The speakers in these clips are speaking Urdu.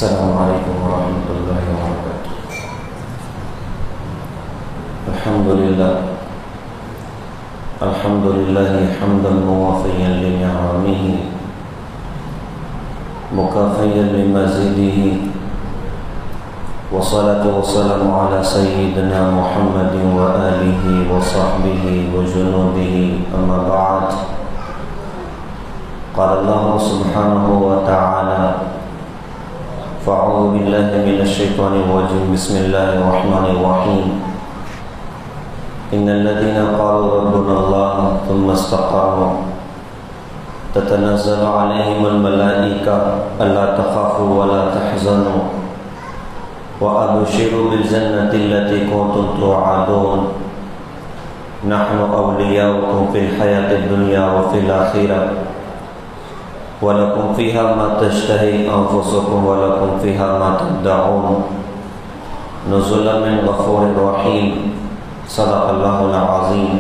السلام علیکم ورحمۃ اللہ وبرکاتہ۔ الحمد للہ حمدا موافیا لنعمه مکافیا لمزیده، والصلاة والسلام على سیدنا محمد وآلہ وصحبہ وجنوده، اما بعد، قال اللہ سبحانہ وتعالی فاعوذ باللہ من الشیطان الرجیم، بسم اللہ الرحمن الرحیم، ان الذين قالوا ربنا الله ثم استقاموا تتنزل عليهم الملائكة ألا تخافوا ولا تحزنوا وأبشروا بالجنة التي كنتم توعدون نحن أولياؤكم في الحياة الدنيا وفي الآخرة وَلَكُمْ فِيهَا مَا تَشْتَهِي أَنفُسُكُمْ وَلَكُمْ فِيهَا مَا تَدَّعُونَ نُزُلًا مِّن غَفُورٍ رَّحِيمٍ۔ صدق اللہ العظیم۔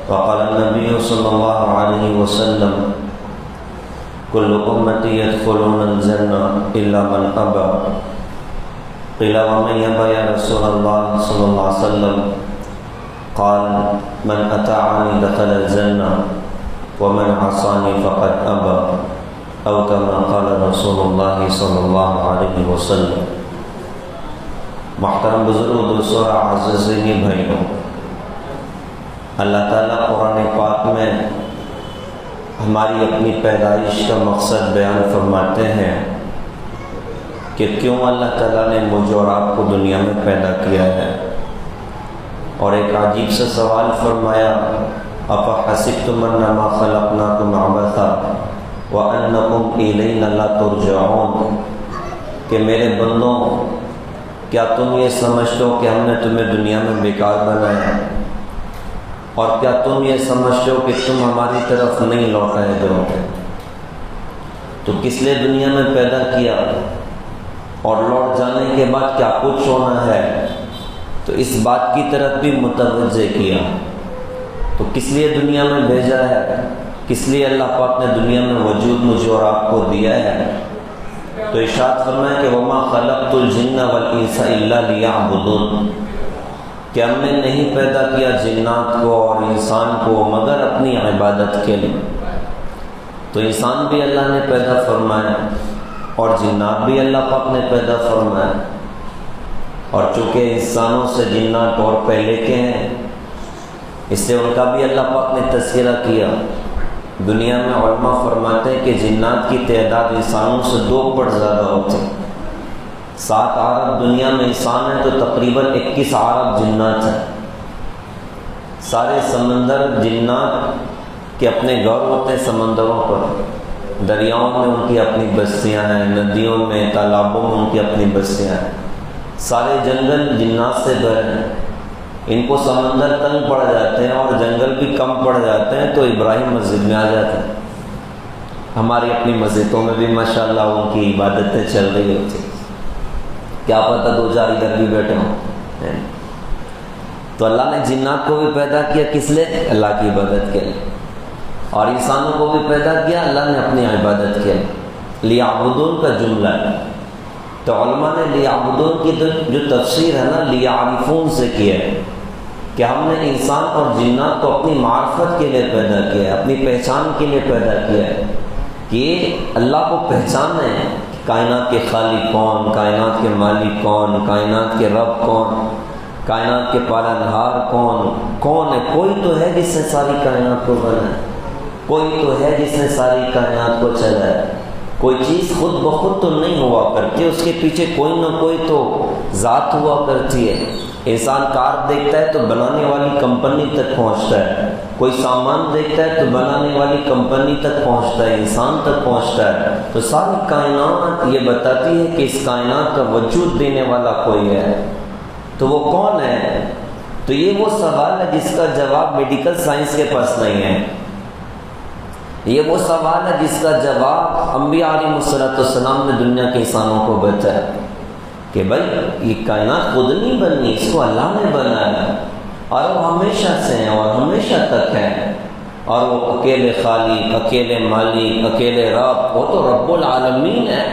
وقال النبی صلی اللہ علیہ وسلم كل أمتي يدخلون الجنة إلا من أبى، قيل ومن يأبى يا رسول الله صلى الله عليه وسلم؟ قال من أطاعني دخل الجنة ومن عصاني فقد أبى، أو كما قال رسول الله صلی اللہ علیہ وسلم۔ محترم بزرگ، دوستو اور عزیزین بھائیوں، اللہ تعالیٰ قرآن پاک میں ہماری اپنی پیدائش کا مقصد بیان فرماتے ہیں کہ کیوں اللہ تعالیٰ نے مجھ اور آپ کو دنیا میں پیدا کیا ہے، اور ایک عجیب سے سوال فرمایا، أَفَحَسِبْتُمْ أَنَّمَا خَلَقْنَاكُمْ عَبَثًا وَأَنَّكُمْ إِلَيْنَا لَا تُرْجَعُونَ، کہ میرے بندوں، کیا تم یہ سمجھتے ہو کہ ہم نے تمہیں دنیا میں بیکار بنایا، اور کیا تم یہ سمجھتے ہو کہ تم ہماری طرف نہیں لوٹائے جاؤ گے؟ تو کس لیے دنیا میں پیدا کیا، اور لوٹ جانے کے بعد کیا کچھ ہونا ہے، تو اس بات کی طرف بھی متوجہ کیا۔ تو کس لیے دنیا میں بھیجا ہے، کس لیے اللہ پاک نے دنیا میں وجود مجھے اور آپ کو دیا ہے؟ تو ارشاد فرمایا کہ وَمَا خَلَقْتُ الْجِنَّ وَالْإِنسَ إِلَّا لِيَعْبُدُونَ، کہ ہم نے نہیں پیدا کیا جنات کو اور انسان کو مگر اپنی عبادت کے لیے۔ تو انسان بھی اللہ نے پیدا فرمایا اور جنات بھی اللہ پاک نے پیدا فرمایا، اور چونکہ انسانوں سے جنات اور پہلے کے ہیں، اس سے ان کا بھی اللہ پاک نے تذکرہ کیا۔ دنیا میں علماء فرماتے ہیں کہ جنات کی تعداد انسانوں سے 2 پر زیادہ ہوتی ہے۔ 7 ارب دنیا میں انسان ہیں تو تقریباً 21 ارب جنات ہیں۔ سارے سمندر جنات کے اپنے گھر ہوتے ہیں سمندروں پر، دریاؤں میں ان کی اپنی بستیاں ہیں، ندیوں میں، تالابوں میں ان کی اپنی بستیاں ہیں۔ سارے جنگل جنات سے بھرے ہیں۔ ان کو سمندر تنگ پڑ جاتے ہیں اور جنگل بھی کم پڑ جاتے ہیں تو ابراہیم مسجد میں آ جاتے ہیں۔ ہماری اپنی مسجدوں میں بھی ماشاءاللہ ان کی عبادتیں چل رہی ہوتی ہیں، کیا پتہ 2-4 ادھر بھی بیٹھے ہوں۔ تو اللہ نے جنات کو بھی پیدا کیا کس لیے؟ اللہ کی عبادت کے لیے، اور انسانوں کو بھی پیدا کیا اللہ نے اپنی عبادت کے لیے۔ لیعبدون کا جملہ ہے، تو علماء نے لیعبدون کی جو تفسیر ہے نا لیعرفون سے کیا ہے کہ ہم نے انسان اور جنات کو اپنی معرفت کے لیے پیدا کیا ہے، اپنی پہچان کے لیے پیدا کیا ہے، کہ اللہ کو پہچانیں، کائنات کے خالق کون، کائنات کے مالک کون، کائنات کے رب کون، کائنات کے پالنہار کون ہے؟ کوئی تو ہے جس نے ساری کائنات کو بنایا، کوئی تو ہے جس نے ساری کائنات کو چلایا۔ کوئی چیز خود بخود تو نہیں ہوا کرتی، اس کے پیچھے کوئی نہ کوئی تو ذات ہوا کرتی ہے۔ انسان کار دیکھتا ہے تو بنانے والی کمپنی تک پہنچتا ہے، کوئی سامان دیکھتا ہے تو بنانے والی کمپنی تک پہنچتا ہے، انسان تک پہنچتا ہے۔ تو ساری کائنات یہ بتاتی ہے کہ اس کائنات کا وجود دینے والا کوئی ہے، تو وہ کون ہے؟ تو یہ وہ سوال ہے جس کا جواب میڈیکل سائنس کے پاس نہیں ہے، یہ وہ سوال ہے جس کا جواب انبیاء علیہ السلام نے دنیا کے انسانوں کو بتایا کہ بھائی یہ کائنات خود نہیں بنی، اس کو اللہ نے بنایا، اور وہ ہمیشہ سے ہیں اور ہمیشہ تک ہیں، اور وہ اکیلے خالق، اکیلے مالک، اکیلے رب، وہ تو رب العالمین ہے،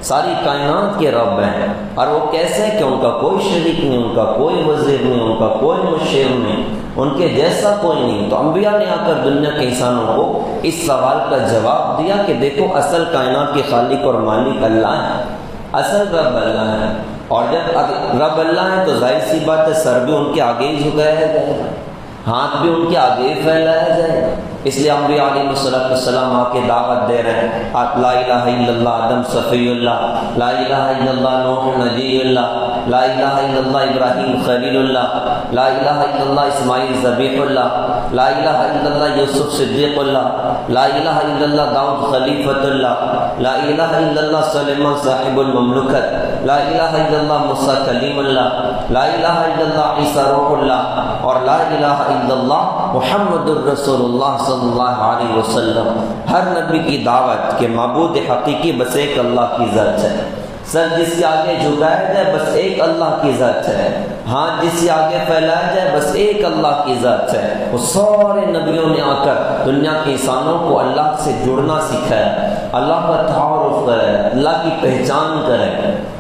ساری کائنات کے رب ہیں، اور وہ کیسے کہ ان کا کوئی شریک نہیں، ان کا کوئی وزیر نہیں، ان کا کوئی مشیر نہیں، ان کے جیسا کوئی نہیں۔ تو انبیاء نے آ کر دنیا کے انسانوں کو اس سوال کا جواب دیا کہ دیکھو اصل کائنات کے خالق اور مالک اللہ ہے، اصل رب اللہ ہے، اور جب رب اللہ ہے تو ظاہر سی بات ہے سر بھی ان کے آگے ہی جھکایا جائے گا، ہاتھ بھی ان کے آگے ہی پھیلایا جائے گا۔ اس لیے انبیاء علیہ السلام آ کے دعوت دے رہے ہیں، لا الہ الا اللہ آدم صفی اللہ، لا الہ الا اللہ نوح نبی اللہ، لا الہ الا اللہ ابراہیم خلیل اللہ، لا الہ الا اللہ اسماعیل ذبیح اللہ، لا الہ الا اللہ یوسف صدیق اللہ، لا الہ الا اللہ داؤد خلیفۃ اللہ، لا الہ الا اللہ سلیمان صاحب المملکت، لا الہ الا اللہ موسیٰ کلیم اللہ، لا الہ الا اللہ عیسیٰ روح اللہ، اور لا الہ الا اللہ محمد الرسول اللہ صلی اللہ علیہ وسلم۔ ہر نبی کی دعوت کہ معبود حقیقی بس ایک اللہ کی ذات ہے، سر جس کے آگے جھکایا جائے بس ایک اللہ کی ذات ہے، ہاتھ جس کے آگے پھیلایا جائے بس ایک اللہ کی ذات ہے۔ وہ سارے نبیوں نے آ کر دنیا کے انسانوں کو اللہ سے جڑنا سکھایا، اللہ کا تعارف کرے، اللہ کی پہچان کرے۔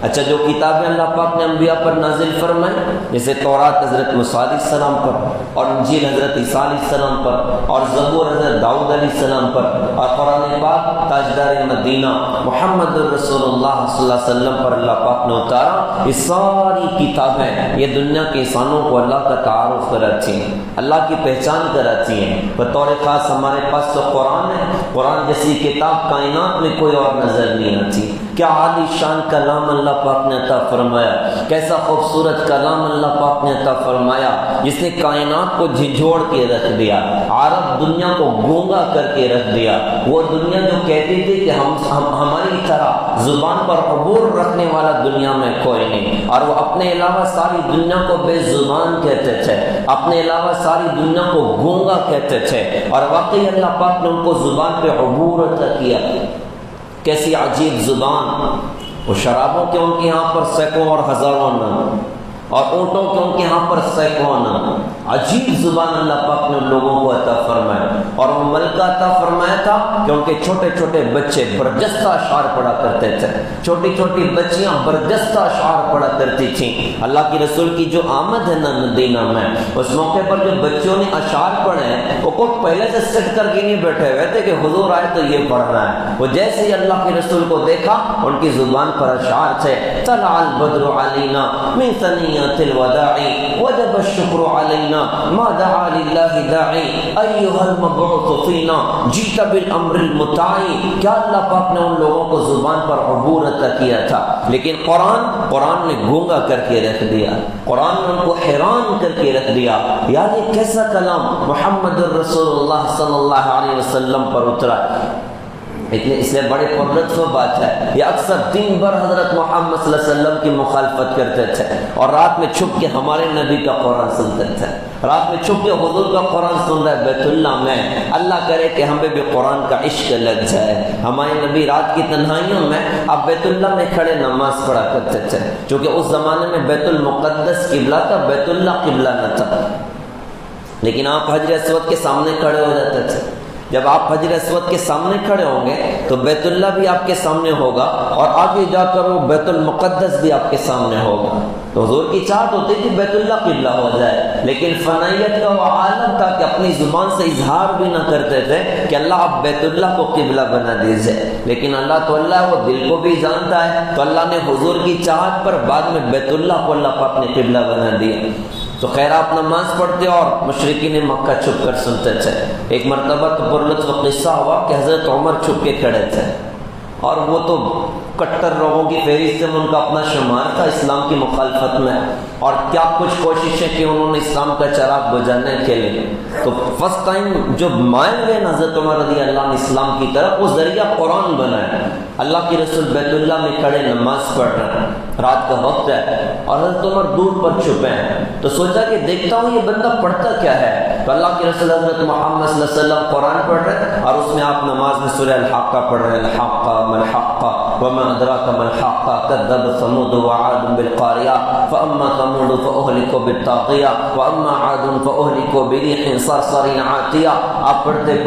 اچھا، جو کتابیں اللہ پاک نے انبیاء پر نازل فرمائیں، جیسے تورات حضرت موسیٰ علیہ السلام پر، اور انجیل حضرت عیسیٰ علیہ السلام پر، اور زبور حضرت داؤد علیہ السلام پر، اور قرآن پاک تاجدار مدینہ محمد رسول اللہ صلی اللہ علیہ وسلم پر اللہ پاک نے اتارا۔ یہ ساری کتابیں یہ دنیا کے انسانوں کو اللہ کا تعارف کراتی ہیں، اللہ کی پہچان کراتی ہیں۔ بطور خاص ہمارے پاس تو قرآن ہے، قرآن جیسی کتاب کائنات میں کوئی اور نظر نہیں آتی۔ کیا عالی شان کلام اللہ پاک نے عطا فرمایا، کیسا خوبصورت کلام اللہ پاک نے عطا فرمایا، جس نے کائنات کو جھنجھوڑ کے رکھ دیا، عرب دنیا کو گونگا کر کے رکھ دیا۔ وہ دنیا جو کہتی تھی کہ ہماری طرح زبان پر عبور رکھنے والا دنیا میں کوئی نہیں، اور وہ اپنے علاوہ ساری دنیا کو بے زبان کہتے تھے، اپنے علاوہ ساری دنیا کو گونگا کہتے تھے، اور واقعی اللہ پاک نے ان کو زبان پہ عبور عطا کیا۔ کیسی عجیب زبان، وہ شرابوں کے ان کے یہاں پر سینکڑوں اور ہزاروں نام، اور اونٹوں کے ان کے یہاں پر سینکڑوں نام۔ عجیب زبان اللہ پاک نے ان لوگوں کو عطا فرمایا، اور وہ ملکہ عطا فرمایا تھا کہ ان کے چھوٹے چھوٹے بچے برجستہ اشعار پڑھا کرتے تھے، چھوٹی چھوٹی بچیاں برجستہ اشعار پڑھا کرتی تھیں۔ اللہ کے رسول کی جو آمد ہے نا مدینہ میں، اس موقع پر جو بچوں نے اشعار پڑھے ہیں، وہ کوئی پہلے سے سٹ کر کے نہیں بیٹھے ہوئے تھے کہ حضور آئے تو یہ پڑھنا ہے۔ وہ جیسے ہی اللہ کے رسول کو دیکھا، ان کی زبان پر اشعار تھے، طلع البدر علینا من ثنیۃ الوداع وجب الشکر علینا ما دعا للہ داعی ایھا المبعوث فینا جئت بالامر المطاع۔ کیا اللہ پاک نے ان لوگوں کو زبان پر عبور عطا کیا تھا، لیکن قرآن نے گونگا کر کے رکھ دیا، قرآن نے ان کو حیران کر کے رکھ دیا۔ یار یہ کیسا کلام محمد الرسول اللہ صلی اللہ علیہ وسلم پر اترا، اس لیے بڑے پرلطف بات ہے۔ یہ اکثر دن بھر حضرت محمد صلی اللہ علیہ وسلم کی مخالفت کرتے تھے، اور رات میں چھپ کے ہمارے نبی کا قرآن سنتے تھے، رات میں چھپ کے حضور کا قرآن سن رہے بیت اللہ میں۔ اللہ کرے کہ ہمیں بھی قرآن کا عشق لگ جائے۔ ہمارے نبی رات کی تنہائیوں میں اب بیت اللہ میں کھڑے نماز پڑھا کرتے تھے، چونکہ اس زمانے میں بیت المقدس قبلہ تھا، بیت اللہ قبلہ نہ تھا، لیکن آپ حجر اسود کے سامنے کھڑے ہو جاتے تھے۔ جب آپ حجر اسود کے سامنے کھڑے ہوں گے تو بیت اللہ بھی آپ کے سامنے ہوگا، اور آگے جا کر وہ بیت المقدس بھی آپ کے سامنے ہوگا۔ تو حضور کی چاہت ہوتی تھی بیت اللہ قبلہ ہو جائے، لیکن فنائیت کا وہ عالم تھا کہ اپنی زبان سے اظہار بھی نہ کرتے تھے کہ اللہ آپ بیت اللہ کو قبلہ بنا دیجئے، لیکن اللہ تو اللہ وہ دل کو بھی جانتا ہے، تو اللہ نے حضور کی چاہت پر بعد میں بیت اللہ کو اللہ پاک نے قبلہ بنا دیا۔ تو خیر آپ نماز پڑھتے اور مشرکین مکہ چھپ کر سنتے تھے۔ ایک مرتبہ تو پرلطف قصہ ہوا کہ حضرت عمر چھپ کے کھڑے تھے، اور وہ تو کٹر لوگوں کی فہرست میں ان کا اپنا شمار تھا اسلام کی مخالفت میں، اور کیا کچھ کوششیں کی انہوں نے اسلام کا چراغ بجھانے کے لیے۔ تو فرسٹ ٹائم جو مائل ہوئے حضرت عمر رضی اللہ عنہ اسلام کی طرف، وہ ذریعہ قرآن بنا ہے۔ اللہ کے رسول بیت اللہ میں کھڑے نماز پڑھ رہے ہیں، رات کا وقت ہے، اور حضرت عمر دور پر چھپے ہیں۔ تو سوچا کہ دیکھتا ہوں یہ بندہ پڑھتا کیا ہے، تو اللہ کے رسول حضرت محمد صلی اللہ علیہ وسلم قرآن پڑھ رہے ہیں، اور اس میں آپ نماز میں سورہ الحاقہ پڑھ رہے ہیں، الحاقہ ما الحاقہ وما ادراک ما الحاقہ کذب ثمود وعاد بالقاریہ فاما ثمود فاہلکوا بالطاغیہ واما عاد فاہلکوا بريح صرصر عاتیہ۔ آپ پڑھتے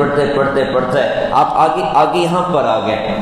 پڑھتے آپ آگے یہاں پر آ گئے،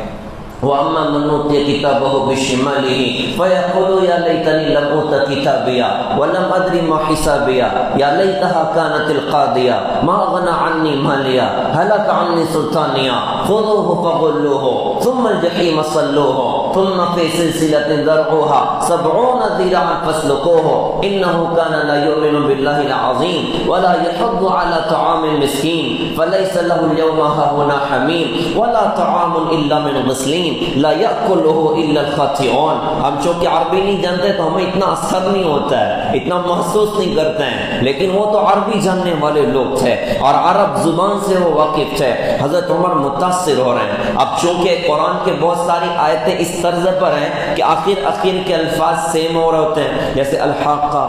وَأَمَّا مَنْ أُوتِيَ كِتَابَهُ بِشِمَالِهِ فَيَقُولُ يَا لَيْتَنِي لَمْ أُوتَ كِتَابِيَهْ وَلَمْ أَدْرِ مَا حِسَابِيَهْ يَا لَيْتَهَا كَانَتِ الْقَاضِيَةَ مَا أَغْنَى عَنِّي مَالِيَهْ هَلَكَ عَنِّي سُلْطَانِيَهْ خُذُوهُ فَغُلُّوهُ ثُمَّ الْجَحِيمَ صَلُّوهُ ثُمَّ فِي سِلْسِلَةٍ ذَرْعُهَا 70 ذِراعًا فَاسْلُكُوهُ إِنَّهُ كَانَ لَا يُؤْمِنُ بِاللَّهِ الْعَظِيمِ وَلَا يَحُضُّ عَلَى طَعَامِ الْمِسْكِينِ فَلَيْسَ لَهُ الْيَوْمَ هَاهُنَا حَمِيمٌ وَلَا طَعَامٌ إِلَّا مِنْ غِسْلِينٍ لا يأكله إلا الخاطئون۔ ہم چونکہ عربی نہیں جانتے تو ہمیں اتنا اثر نہیں ہوتا ہے، اتنا محسوس نہیں کرتے ہیں، لیکن وہ تو عربی جاننے والے لوگ تھے اور عرب زبان سے وہ واقف تھے۔ حضرت عمر متاثر ہو رہے ہیں۔ اب چونکہ قرآن کے بہت ساری آیتیں اس طرز پر ہیں کہ آخر کے الفاظ سیم ہو رہے ہوتے ہیں، جیسے الحاقہ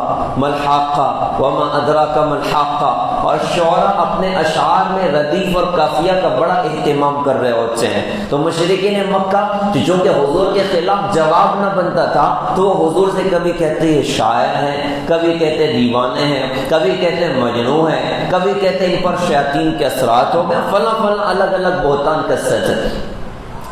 ملحاقہ وما ادراک ملحاقہ، اور شعراء اپنے اشعار میں ردیف اور قافیہ کا بڑا اہتمام کر رہے ہوتے ہیں۔ تو مشرکین مکہ جو کہ حضور کے خلاف جواب نہ بنتا تھا تو وہ حضور سے کبھی کہتے ہیں شاعر ہیں، کبھی کہتے دیوانے ہیں، کبھی کہتے مجنون ہیں، کبھی کہتے ان پر شیاطین کے اثرات ہو گئے، فلاں فلاں الگ الگ بہتان کا سچ ہے۔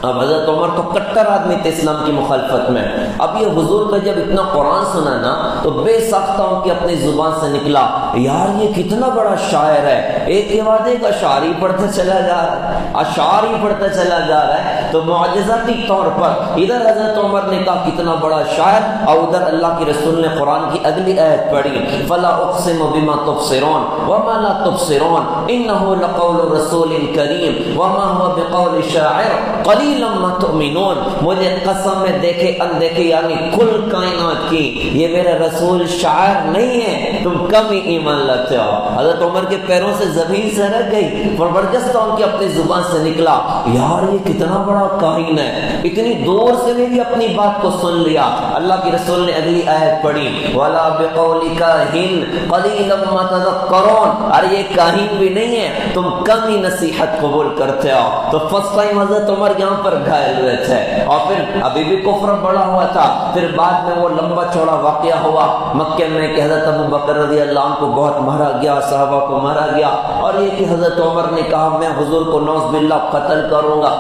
اب حضرت عمر تو کٹر آدمی تھے اسلام کی مخالفت میں۔ اب یہ حضور کا جب اتنا قرآن سنا نا تو بے ساختہ ان کی اپنی زبان سے نکلا، یار یہ کتنا بڑا شاعر ہے، ایک کے بعد ایک اشعار ہی پڑھتا چلا جا رہا ہے، اشعار ہی پڑھتا چلا جا رہا ہے۔ تو معجزاتی طور پر ادھر حضرت عمر نے کہا کتنا بڑا شاعر، اور ادھر اللہ کے رسول نے قرآن کی اگلی آیت پڑھی، فلا اقسم بما تبصرون وما لا تبصرون انه لقول رسول کریم وما هو بقول شاعر قلیل لما تؤمنون۔ مجھے قسم میں دیکھے اندیکھے یعنی کل کائنات کی یہ میرا رسول شاعر نہیں ہے، تم کم ہی ایمان لاتے ہو۔ حضرت عمر کے پیروں سے زمین سے رہ گئی، زبردست ان کی اپنی زبان سے نکلا، یار یہ کتنا بڑا کاہن ہے، اتنی دور سے بھی اپنی بات کو سن لیا۔ اللہ کے رسول نے اگلی آیت پڑھی، وَلَا بِقَوْلِ كَاهِنٍ قَلِيلًا مَا تَذَكَّرُونَ، اور یہ کاہن بھی نہیں ہے، تم کم ہی نصیحت قبول کرتے ہو۔ تو فرسٹ ٹائم حضرت عمر یہاں پر گھائل ہوئے تھے، اور پھر ابھی بھی کفر بڑا ہوا تھا۔ پھر بعد میں وہ لمبا چوڑا واقعہ ہوا مکہ میں کہ حضرت ابو بکر رضی اللہ عنہ کو بہت مارا گیا، صحابہ کو مارا گیا، اور یہ کہ حضرت عمر نے کہا میں حضور کو نعوذ باللہ قتل کروں گا۔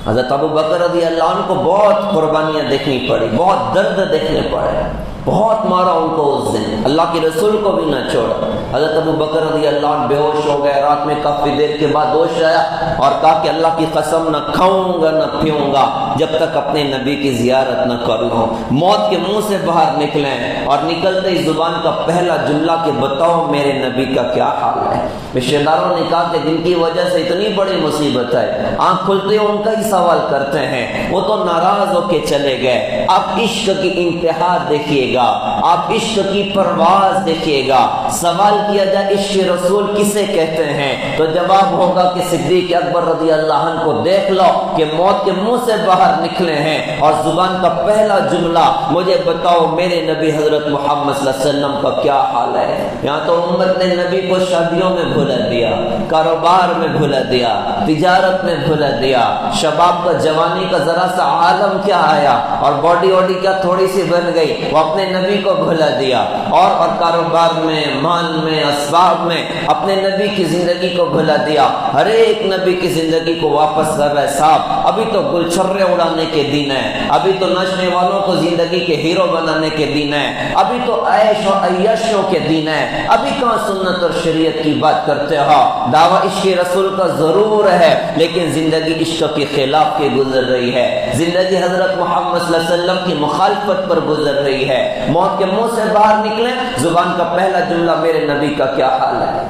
حضرت ابو بکر رضی اللہ عنہ کو بہت قربانیاں دیکھنی پڑی، بہت درد دیکھنے پڑے، بہت مارا ان کو اس دن، اللہ کے رسول کو بھی نہ چھوڑا۔ حضرت ابو بکر رضی اللہ عنہ بے ہوش ہو گئے، رات میں کافی دیر کے بعد ہوش آیا اور کہا کہ اللہ کی قسم نہ کھاؤں گا نہ پیوں گا جب تک اپنے نبی کی زیارت نہ کر لوں۔ موت کے منہ سے باہر نکلیں اور نکلتے ہی زبان کا پہلا جملہ کہ بتاؤ میرے نبی کا کیا حال ہے۔ رشتہ داروں نے کہا کہ جن کی وجہ سے اتنی بڑی مصیبت ہے، آنکھ کھلتے ان کا ہی سوال کرتے ہیں، وہ تو ناراض ہو کے چلے گئے۔ آپ عشق کی انتہا دیکھیے گا، آپ عشق کی پرواز دیکھیے گا۔ سوال کیا جائے عشق رسول کسے کہتے ہیں تو جواب ہوگا کہ صدیق اکبر رضی اللہ عنہ کو دیکھ لو کہ موت کے منہ سے باہر نکلے ہیں اور زبان کا پہلا جملہ مجھے بتاؤ میرے نبی حضرت محمد صلی اللہ علیہ وسلم کا کیا حال ہے۔ یہاں تو امت نے نبی کو شادیوں میں بھلا دیا، کاروبار میں بھلا دیا، تجارت میں بھلا دیا، شباب کا جوانی کا ذرا سا عالم کیا آیا اور باڈی واڈی کیا تھوڑی سی بن گئی، وہ اپنے نبی کو بھلا دیا، اور کاروبار میں، مال میں، اسباب میں اپنے نبی کی زندگی کو بھلا دیا۔ ہر ایک نبی کی زندگی کو واپس کر رہے صاحب، ابھی تو گلچھرے اڑانے کے دن ہے، ابھی تو نچنے والوں کو زندگی کے ہیرو بنانے کے دن ہے، ابھی تو عیش و عیشوں کے دن ہے، ابھی کہاں سنت اور شریعت کی بات کرتے ہو۔ دعویٰ عشق رسول کا ضرور ہے لیکن زندگی عشق کے خلاف کے گزر رہی ہے، زندگی حضرت محمد صلی اللہ علیہ وسلم کی مخالفت پر گزر رہی ہے۔ موت کے منہ سے باہر نکلیں، زبان کا پہلا جملہ میرے نبی کا کیا حال ہے۔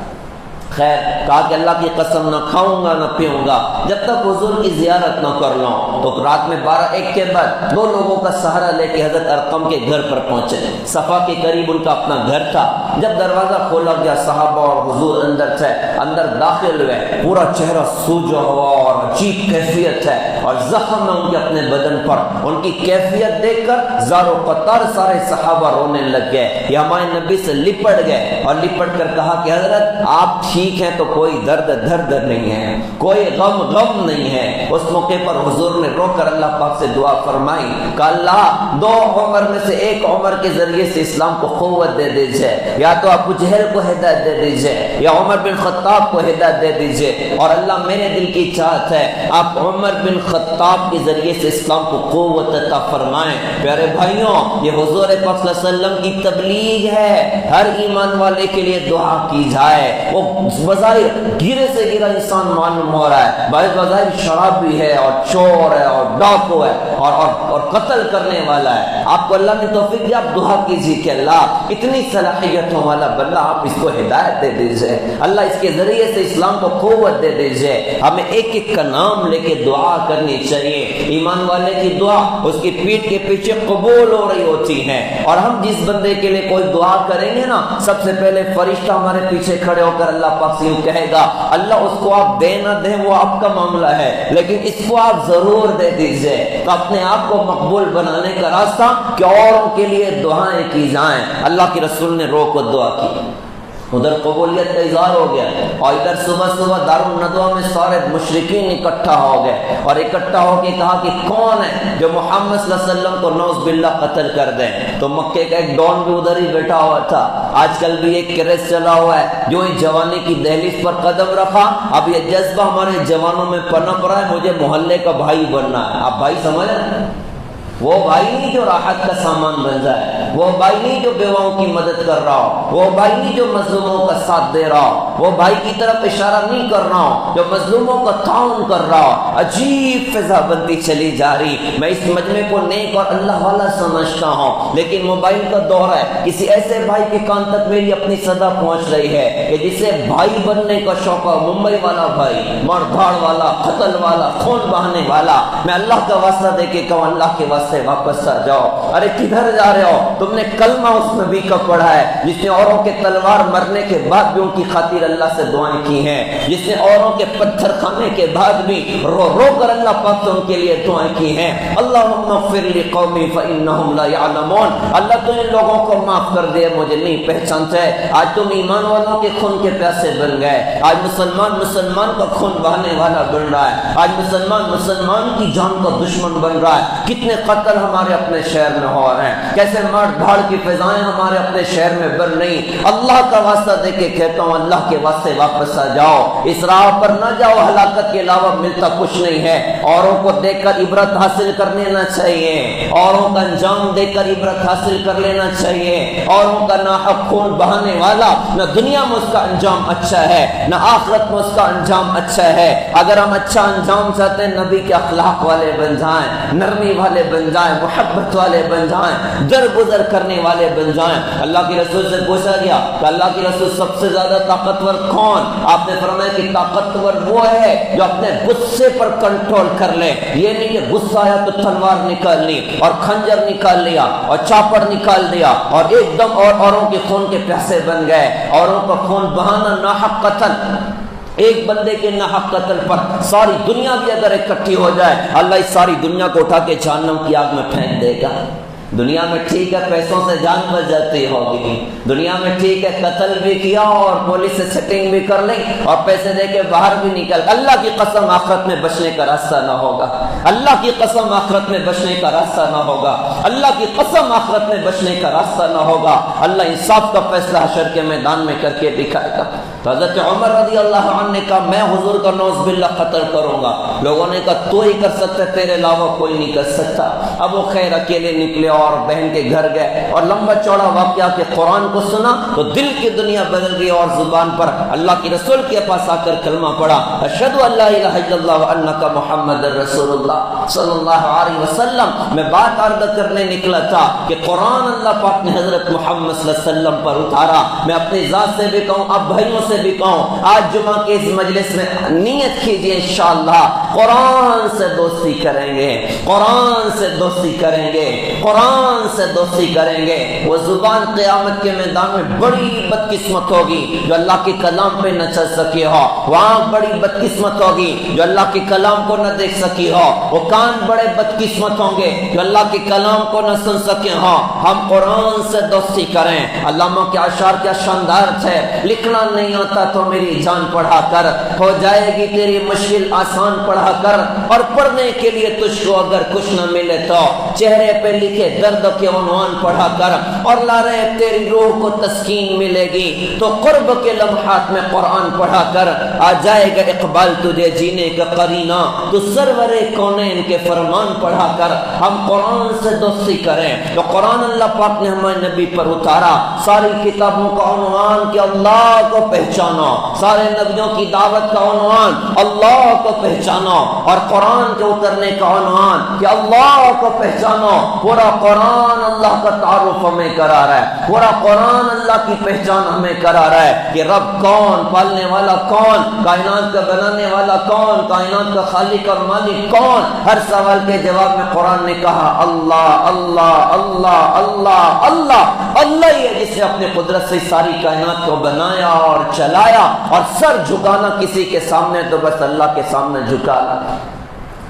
خیر کہا کہ اللہ کی قسم نہ کھاؤں گا نہ پیوں گا جب تک حضور کی زیارت نہ کر لوں۔ تو رات میں 12-1 کے بعد 2 لوگوں کا سہارا لے کے حضرت ارقم کے گھر پر پہنچے، صفا کے قریب ان کا اپنا گھر تھا۔ جب دروازہ کھولا گیا صحابہ اور حضور اندر تھے، اندر داخل ہوئے، پورا چہرہ سوجا ہوا اور عجیب کیفیت ہے اور زخم ہے ان کے اپنے بدن پر۔ ان کی کیفیت دیکھ کر زار و قطار سارے صحابہ رونے لگ گئے، یہ ہمارے نبی سے لپٹ گئے اور لپٹ کر کہا کہ حضرت آپ ٹھیک ہیں تو کوئی درد نہیں ہے، کوئی غم نہیں ہے۔ اس موقع پر حضور نے رو کر اللہ پاک سے دعا فرمائی کہ اللہ 2 عمر میں سے 1 عمر کے ذریعے سے اسلام کو قوت دے دیجئے، یا تو ابو جہل کو ہدایت دے دیجئے یا عمر بن خطاب کو ہدایت دے دیجئے، اور اللہ میرے دل کی چاہ بشارت ہے، آپ عمر بن خطاب کے ذریعے سے اسلام کو قوت عطا فرمائیں۔ پیارے بھائیوں، یہ حضور پاک صلی اللہ علیہ وسلم کی تبلیغ ہے، ہر ایمان والے کے لیے دعا کی جائے۔ وہ بظاہر گرے سے گرا انسان معلوم ہو رہا ہے، بظاہر شراب بھی ہے اور چور ہے اور ڈاکو ہے اور قتل کرنے والا ہے، آپ کو اللہ نے توفیق دیا، آپ دعا کیجیے کہ اللہ اتنی صلاحیتوں والا بندہ آپ اس کو ہدایت دے دیجئے، اللہ اس کے ذریعے سے اسلام کو قوت دے دیجئے۔ ہمیں ایک ایک کا نام لے کے دعا کرنی چاہیے۔ ایمان والے کی دعا اس کی پیٹھ کے پیچھے قبول ہو رہی ہوتی ہے، اور ہم جس بندے کے لیے کوئی دعا کریں گے نا، سب سے پہلے فرشتہ ہمارے پیچھے کھڑے ہو کر اللہ پاک سے یوں کہے گا، اللہ اس کو آپ دے نہ دیں وہ آپ کا معاملہ ہے، لیکن اس کو آپ ضرور دے دیجئے۔ تو اپنے آپ کو مقبول بنانے کا راستہ کہ اوروں کے لیے دعائیں کی جائیں۔ اللہ کے رسول نے روح کو دعا کی، ادھر قبولیت کا اظہار ہو گیا، اور ادھر صبح صبح دارالندوہ میں سارے مشرکین اکٹھا ہو گئے، اور اکٹھا ہو کے کہا کہ کون ہے جو محمد صلی اللہ علیہ وسلم کو نعوذ باللہ قتل کر دیں۔ تو مکے کا ایک ڈون بھی ادھر ہی بیٹھا ہوا تھا۔ آج کل بھی ایک کریز چلا ہوا ہے، جو اس جوانی کی دہلیز پر قدم رکھا، اب یہ جذبہ ہمارے جوانوں میں پنپ رہا ہے، مجھے محلے کا بھائی بننا ہے۔ آپ بھائی سمجھ رہے ہیں؟ وہ بھائی نہیں جو راحت کا سامان بن جائے، وہ بھائی نہیں جو بیواؤں کی مدد کر رہا ہو، وہ بھائی نہیں جو مظلوموں کا ساتھ دے رہا ہو، وہ بھائی کی طرف اشارہ نہیں کر رہا ہو جو مظلوموں کا تعاون کر رہا ہو۔ عجیب فضا بندی چلی جا رہی۔ میں اس مجمع کو نیک اور اللہ والا سمجھتا ہوں، لیکن موبائل کا دور ہے، کسی ایسے بھائی کے کان تک میری اپنی صدا پہنچ رہی ہے کہ جسے بھائی بننے کا شوق ہے، ممبئی والا بھائی، مار دھاڑ والا، قتل والا، خون بہانے والا، میں اللہ کا واسطہ دے کے کہوں اللہ کے واسطے سے واپس آ جاؤ۔ ارے کدھر جا رہے ہو؟ تم نے کلمہ اس نبی کا پڑھا ہے جس نے اوروں کے تلوار مرنے کے بعد بھی ان کی خاطر اللہ سے دعائیں کی ہیں، جس نے اوروں کے پتھر کھانے کے بعد بھی رو رو کر اللہ پاک سے ان کے لیے دعائیں کی ہیں۔ اللہم اغفر لی قومی فانہم لا یعلمون، اللہ تو ان لوگوں کو معاف کر دے، مجھے نہیں پہچانتے۔ آج تم ایمان والوں کے خون کے پیاسے بن گئے، آج مسلمان کا خون بہانے والا بن رہا ہے، آج مسلمان کی جان کا دشمن بن رہا ہے۔ کتنے قتل ہمارے اپنے شہر میں ہو رہے ہیں، کیسے مار دھاڑ کی فضائیں ہمارے اپنے شہر میں بن رہی۔ اللہ کا واسطہ دے کے کہتا ہوں اللہ کے واسطے واپس آ جاؤ، اس راہ پر نہ جاؤ، ہلاکت کے علاوہ ملتا کچھ نہیں ہے۔ اوروں کو دیکھ کر عبرت حاصل کر لینا چاہیے، اوروں کا انجام دیکھ کر عبرت حاصل کر لینا چاہیے۔ اوروں کا ناحق خون بہانے والا نہ دنیا میں اس کا انجام اچھا ہے نہ آخرت میں اس کا انجام اچھا ہے۔ اگر ہم اچھا انجام چاہتے ہیں، نبی کے اخلاق والے بن جائیں، نرمی والے بن جائیں، محبت والے بن جائیں، درگزر کرنے والے بن جائیں۔ اللہ کے رسول سے پوچھا گیا کہ اللہ کے رسول سب سے زیادہ طاقتور کون؟ آپ نے فرمایا کہ طاقتور وہ ہے جو اپنے غصے پر کنٹرول کر لے، یہ نہیں کہ غصہ آیا تو تلوار نکال لی اور خنجر نکال لیا اور چاپڑ نکال دیا اور ایک دم اوروں کے خون کے پیاسے بن گئے۔ اوروں کا خون بہانا، ناحق قتل، ایک بندے کے ناحق قتل پر ساری دنیا بھی اگر اکٹھی ہو جائے، اللہ اس ساری دنیا کو اٹھا کے جہنم کی آگ میں پھینک دے گا۔ دنیا میں ٹھیک ہے پیسوں سے جان بچ جاتی ہوگی، دنیا میں ٹھیک ہے قتل بھی کیا اور پولیس سے سیٹنگ بھی کر لی اور پیسے دے کے باہر بھی نکل، اللہ کی قسم آخرت میں بچنے کا راستہ نہ ہوگا، اللہ کی قسم آخرت میں بچنے کا راستہ نہ ہوگا، اللہ کی قسم آخرت میں بچنے کا راستہ نہ ہوگا۔ اللہ انصاف کا فیصلہ حشر کے میدان میں کر کے دکھائے گا۔ تو حضرت عمر رضی اللہ عنہ نے کہا میں حضور کا نعوذ باللہ قتل کروں گا۔ لوگوں نے کہا تو ہی کر سکتا ہے، تیرے علاوہ کوئی نہیں کر سکتا۔ اب وہ خیر اکیلے نکلے اور بہن کے گھر گئے اور لمبا چوڑا واقعہ کہ قرآن کو سنا تو دل کی دنیا بدل گئی اور زبان پر اللہ کے رسول کے پاس آ کر کلمہ پڑھا، اشہدو ان لا الہ الا اللہ وانک محمد رسول اللہ صلی اللہ علیہ وسلم۔ میں بات عرض کرنے نکلا تھا کہ قرآن اللہ پاک نے حضرت محمد صلی اللہ علیہ وسلم پر اتارا۔ میں اپنی ذات سے بھی کہوں، اب بھائیوں سے بھی کہوں، آج جمعہ کے اس مجلس میں نیت کیجئے انشاءاللہ قرآن سے دوستی کریں گے، قرآن سے دوستی کریں گے، قرآن سے دوستی کریں گے۔ وہ زبان قیامت کے میدان میں بڑی بدقسمت ہوگی جو اللہ کے کلام پہ نہ چل سکی ہو، وہاں بڑی بدقسمت ہوگی جو اللہ کے کلام کو نہ دیکھ سکی ہو، وہ کان بڑے بدقسمت ہوں گے جو اللہ کے کلام کو نہ سن سکے ہوں۔ ہم قرآن سے دوستی کریں۔ علامہ کے اشعار کیا شاندار تھے، لکھنا نہیں آتا تو میری جان پڑھا کر، ہو جائے گی تیری مشکل آسان پڑھا کر، اور پڑھنے کے لیے تجھ کو اگر کچھ نہ ملے تو چہرے پہ لکھے درد کے عنوان پڑھا کر اور لا رہے تیری روح کو تسکین ملے گی، تو قرب کے لمحات میں قرآن پڑھا کر آ جائے گا اقبال تجھے جینے کا قرینہ۔ تو سرور کونین کے فرمان پڑھا کر ہم قرآن سے دوستی کریں۔ تو قرآن اللہ پاک نے ہمارے نبی پر اتارا، ساری کتابوں کا عنوان کہ اللہ کو پہچانو، سارے نبیوں کی دعوت کا عنوان اللہ کو پہچانو، اور قرآن کے اترنے کا عنوان کہ اللہ کو پہچانو۔ پورا قرآن اللہ کا تعارف ہمیں کرا رہا ہے، پورا قرآن اللہ کی پہچان ہمیں کرا رہا ہے کہ رب کون، پالنے والا کون، کائنات کا بنانے والا کون، کائنات کا خالق اور مالک کون۔ ہر سوال کے جواب میں قرآن نے کہا اللہ اللہ اللہ اللہ اللہ، اللہ ہی ہے جس نے اپنی قدرت سے ساری کائنات کو بنایا اور چلایا، اور سر جھکانا کسی کے سامنے تو بس اللہ کے سامنے جھکانا۔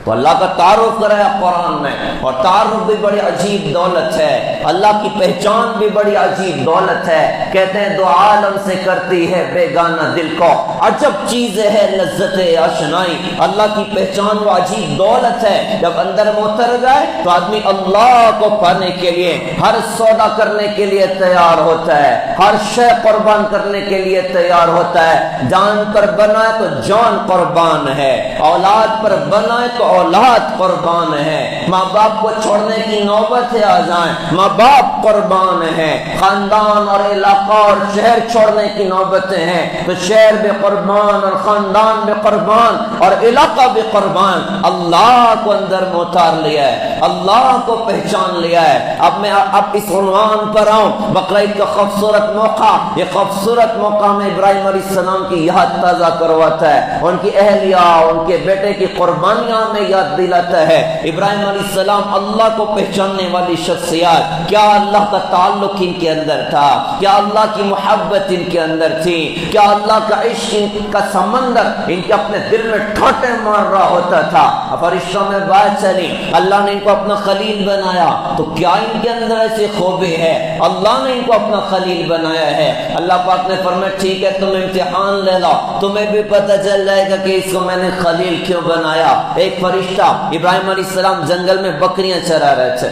تو اللہ کا تعارف کرایا قرآن میں، اور تعارف بھی بڑی عجیب دولت ہے، اللہ کی پہچان بھی بڑی عجیب دولت ہے۔ کہتے ہیں دو عالم سے کرتی ہے بیگانہ دل کو، عجب چیز ہے لذت آشنائی۔ اللہ کی پہچان وہ عجیب دولت ہے، جب اندر میں اتر جائے تو آدمی اللہ کو پانے کے لیے ہر سودا کرنے کے لیے تیار ہوتا ہے، ہر شے قربان کرنے کے لیے تیار ہوتا ہے۔ جان پر بنائے تو جان قربان ہے، اولاد پر بنائے تو اولاد قربان ہے، ماں باپ کو چھوڑنے کی نوبت ہے آ جائیں ماں باپ قربان ہے، خاندان اور علاقہ اور شہر چھوڑنے کی نوبتیں ہیں تو شہر بھی قربان اور خاندان بھی قربان اور علاقہ بھی قربان۔ اللہ کو اندر میں اتار لیا ہے، اللہ کو پہچان لیا ہے۔ اب میں اس عنوان پر آؤں، بقرعید کا خوبصورت موقع، یہ خوبصورت موقع میں ابراہیم علیہ السلام کی یاد تازہ کرواتا ہے، ان کی اہلیہ، ان کے بیٹے کی قربانیاں میں یاد دلاتا ہے۔ ابراہیم علیہ السلام اللہ کو پہچاننے والی شخصیات، کیا اللہ کا تعلق ان کے اندر تھا، کیا اللہ کی محبت ان کے اندر تھی، کیا اللہ کا عشق ان کا سمندر ان کے اپنے دل میں ٹھوٹے مار رہا ہوتا تھا۔ فرشتوں میں بات چلی، اللہ نے ان کو اپنا خلیل بنایا تو کیا ان کے اندر ایسی خوبی ہے، اللہ نے ان کو اپنا خلیل بنایا ہے۔ اللہ پاک نے فرمایا ٹھیک ہے تم امتحان لے لو، تمہیں بھی پتہ چل جائے گا کہ اس کو میں نے خلیل کیوں بنایا۔ ایک فرشتہ ابراہیم علیہ السلام جنگل میں بکریاں چرا رہے تھے،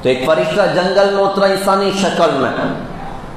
تو ایک فرشتہ جنگل میں اترا انسانی شکل میں،